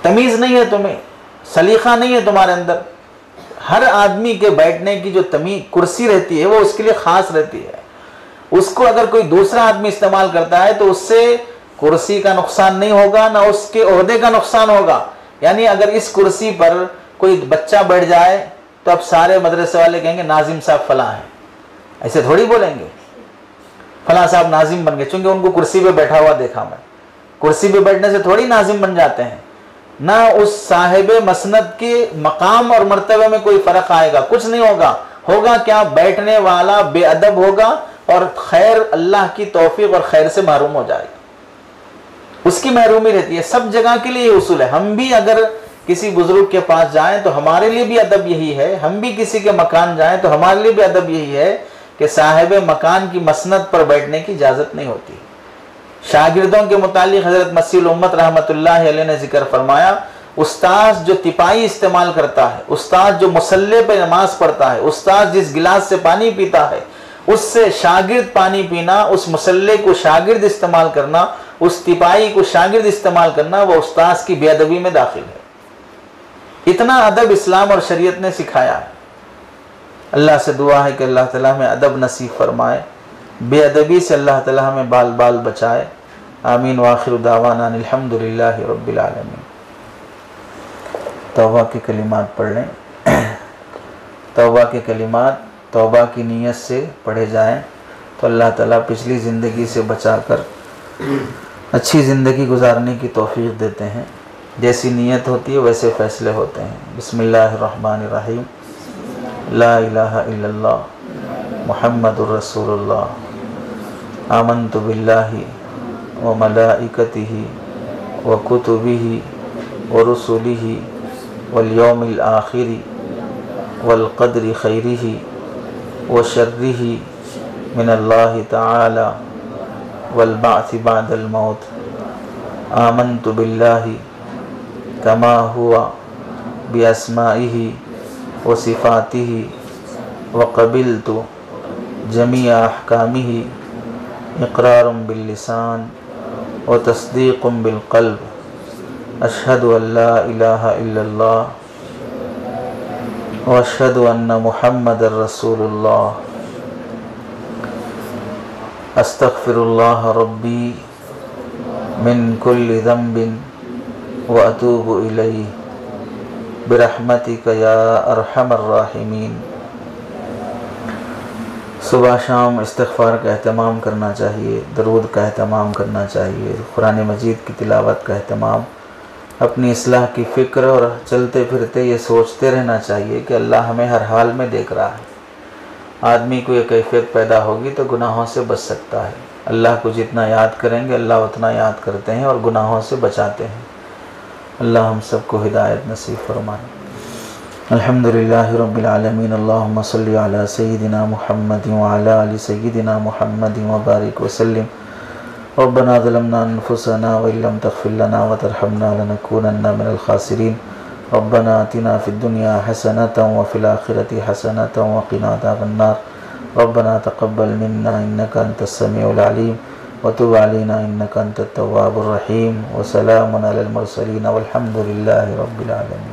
तमीज़ नहीं है तुम्हें, सलीका नहीं है तुम्हारे अंदर। हर आदमी के बैठने की जो कुर्सी रहती है वो उसके लिए ख़ास रहती है। उसको अगर कोई दूसरा आदमी इस्तेमाल करता है तो उससे कुर्सी का नुकसान नहीं होगा, ना उसके ओहदे का नुकसान होगा। यानी अगर इस कुर्सी पर कोई बच्चा बैठ जाए तो अब सारे मदरसे वाले कहेंगे नाजिम साहब फलां हैं, ऐसे थोड़ी बोलेंगे फलां साहब नाजिम बन गए, चूंकि उनको कुर्सी पे बैठा हुआ देखा मैं। कुर्सी पे बैठने से थोड़ी नाजिम बन जाते हैं, ना उस साहिबे मसनद के मकाम और मर्तबे में कोई फ़र्क आएगा, कुछ नहीं होगा। होगा क्या, बैठने वाला बेअदब होगा और खैर अल्लाह की तौफीक और खैर से महरूम हो जाएगा, उसकी महरूमी रहती है। सब जगह के लिए ये उसूल है। हम भी अगर किसी बुजुर्ग के पास जाएं तो हमारे लिए भी अदब यही है, हम भी किसी के मकान जाएं तो हमारे लिए भी अदब यही है कि साहिब मकान की मसनद पर बैठने की इजाज़त नहीं होती। शागिर्दों के मुतालिक हज़रत मसीह उम्मत रहमतुल्लाह अलैह ने जिक्र फरमाया, उस्ताद जो तिपाई इस्तेमाल करता है, उस्ताद जो मुसल्ले पे नमाज पढ़ता है, उस्ताद जिस गिलास से पानी पीता है उससे शागिर्द पानी पीना, उस मुसल्ले को शागिर्द इस्तेमाल करना, उस तिपाई को शागिर्द इस्तेमाल करना, वह उस्ताद की बेअदबी में दाखिल है। इतना अदब इस्लाम और शरीयत ने सिखाया है। अल्लाह से दुआ है कि अल्लाह ताला हमें अदब नसीब फरमाए, बेअदबी से अल्लाह ताला हमें बाल बाल बचाए। आमीन व आखिर दावाना अल्हम्दुलिल्लाहि रब्बिल आलमीन। तौबा के कलिमात पढ़ लें। तौबा के कलिमात तौबा की नीयत से पढ़े जाएं तो अल्लाह ताला पिछली ज़िंदगी से बचाकर अच्छी ज़िंदगी गुजारने की तौफीक देते हैं। जैसी नीयत होती है वैसे फ़ैसले होते हैं। बिस्मिल्लाहिर्रहमानिर्रहीम। ला इलाहा इल्लल्लाह मुहम्मदुर रसूलुल्लाह। आमन्तु बिल्लाहि व मलाइकतिही व कुतुबिही व रुसुलिही वल यौमिल आखिरी वल क़द्रि खैरिही व शर्रिही मिनल्लाहि तआला वल बाअथ बअदल मौत। आमन्तु बिल्लाहि कमा हुवा बिअस्माइही व सिफ़ातिही व क़बिलतु जमीअ अहकामिही इक़रारुम बिल लिसान व तस्दीक़ुम बिल क़ल्ब। अशहदु अल्ला इलाहा इल्लल्लाह व अशहदु अन्ना मुहम्मदर रसूलुल्लाह। अस्तग़फ़िरुल्लाह रब्बी मिन कुल्लि ज़ंबिन व अतूबु इलैहि बिरहमतिका या अरहमर राहिमीन। सुबह शाम इस्तिग़फ़ार का एहतमाम करना चाहिए, दरूद का एहतमाम करना चाहिए, कुरान मजीद की तिलावत का एहतमाम, अपनी इस्लाह की फ़िक्र, और चलते फिरते ये सोचते रहना चाहिए कि अल्लाह हमें हर हाल में देख रहा है। आदमी को ये कैफियत पैदा होगी तो गुनाहों से बच सकता है। अल्लाह को जितना याद करेंगे अल्लाह उतना याद करते हैं और गुनाहों से बचाते हैं। अल्लाह हम सबको हिदायत नसीब फरमाए। अल्हम्दुलिल्लाहि रब्बिल आलमीन। अल्लाहुम्मा सल्लि अला सय्यिदिना मुहम्मदिन व अला आलि सय्यिदिना मुहम्मदिन व बारिक व सल्लिम। रब्बना ज़लमना अनफुसना व इल्लम तग़फ़िर लना व तरहमना लनकूनन्ना मिनल ख़ासिरीन। रब्बना आतिना फ़िद दुनिया हसनतन व फ़िल आखिरति हसनतन व क़िना अज़ाबन्नार। रब्बना तक़ब्बल मिन्ना इन्नका अंतस समीउल अलीम व तुब अलैना इन्नका अंतत तव्वाबुर रहीम। व सलामुन अलल मुरसलीन वल्हम्दुलिल्लाहि रब्बिल आलमीन।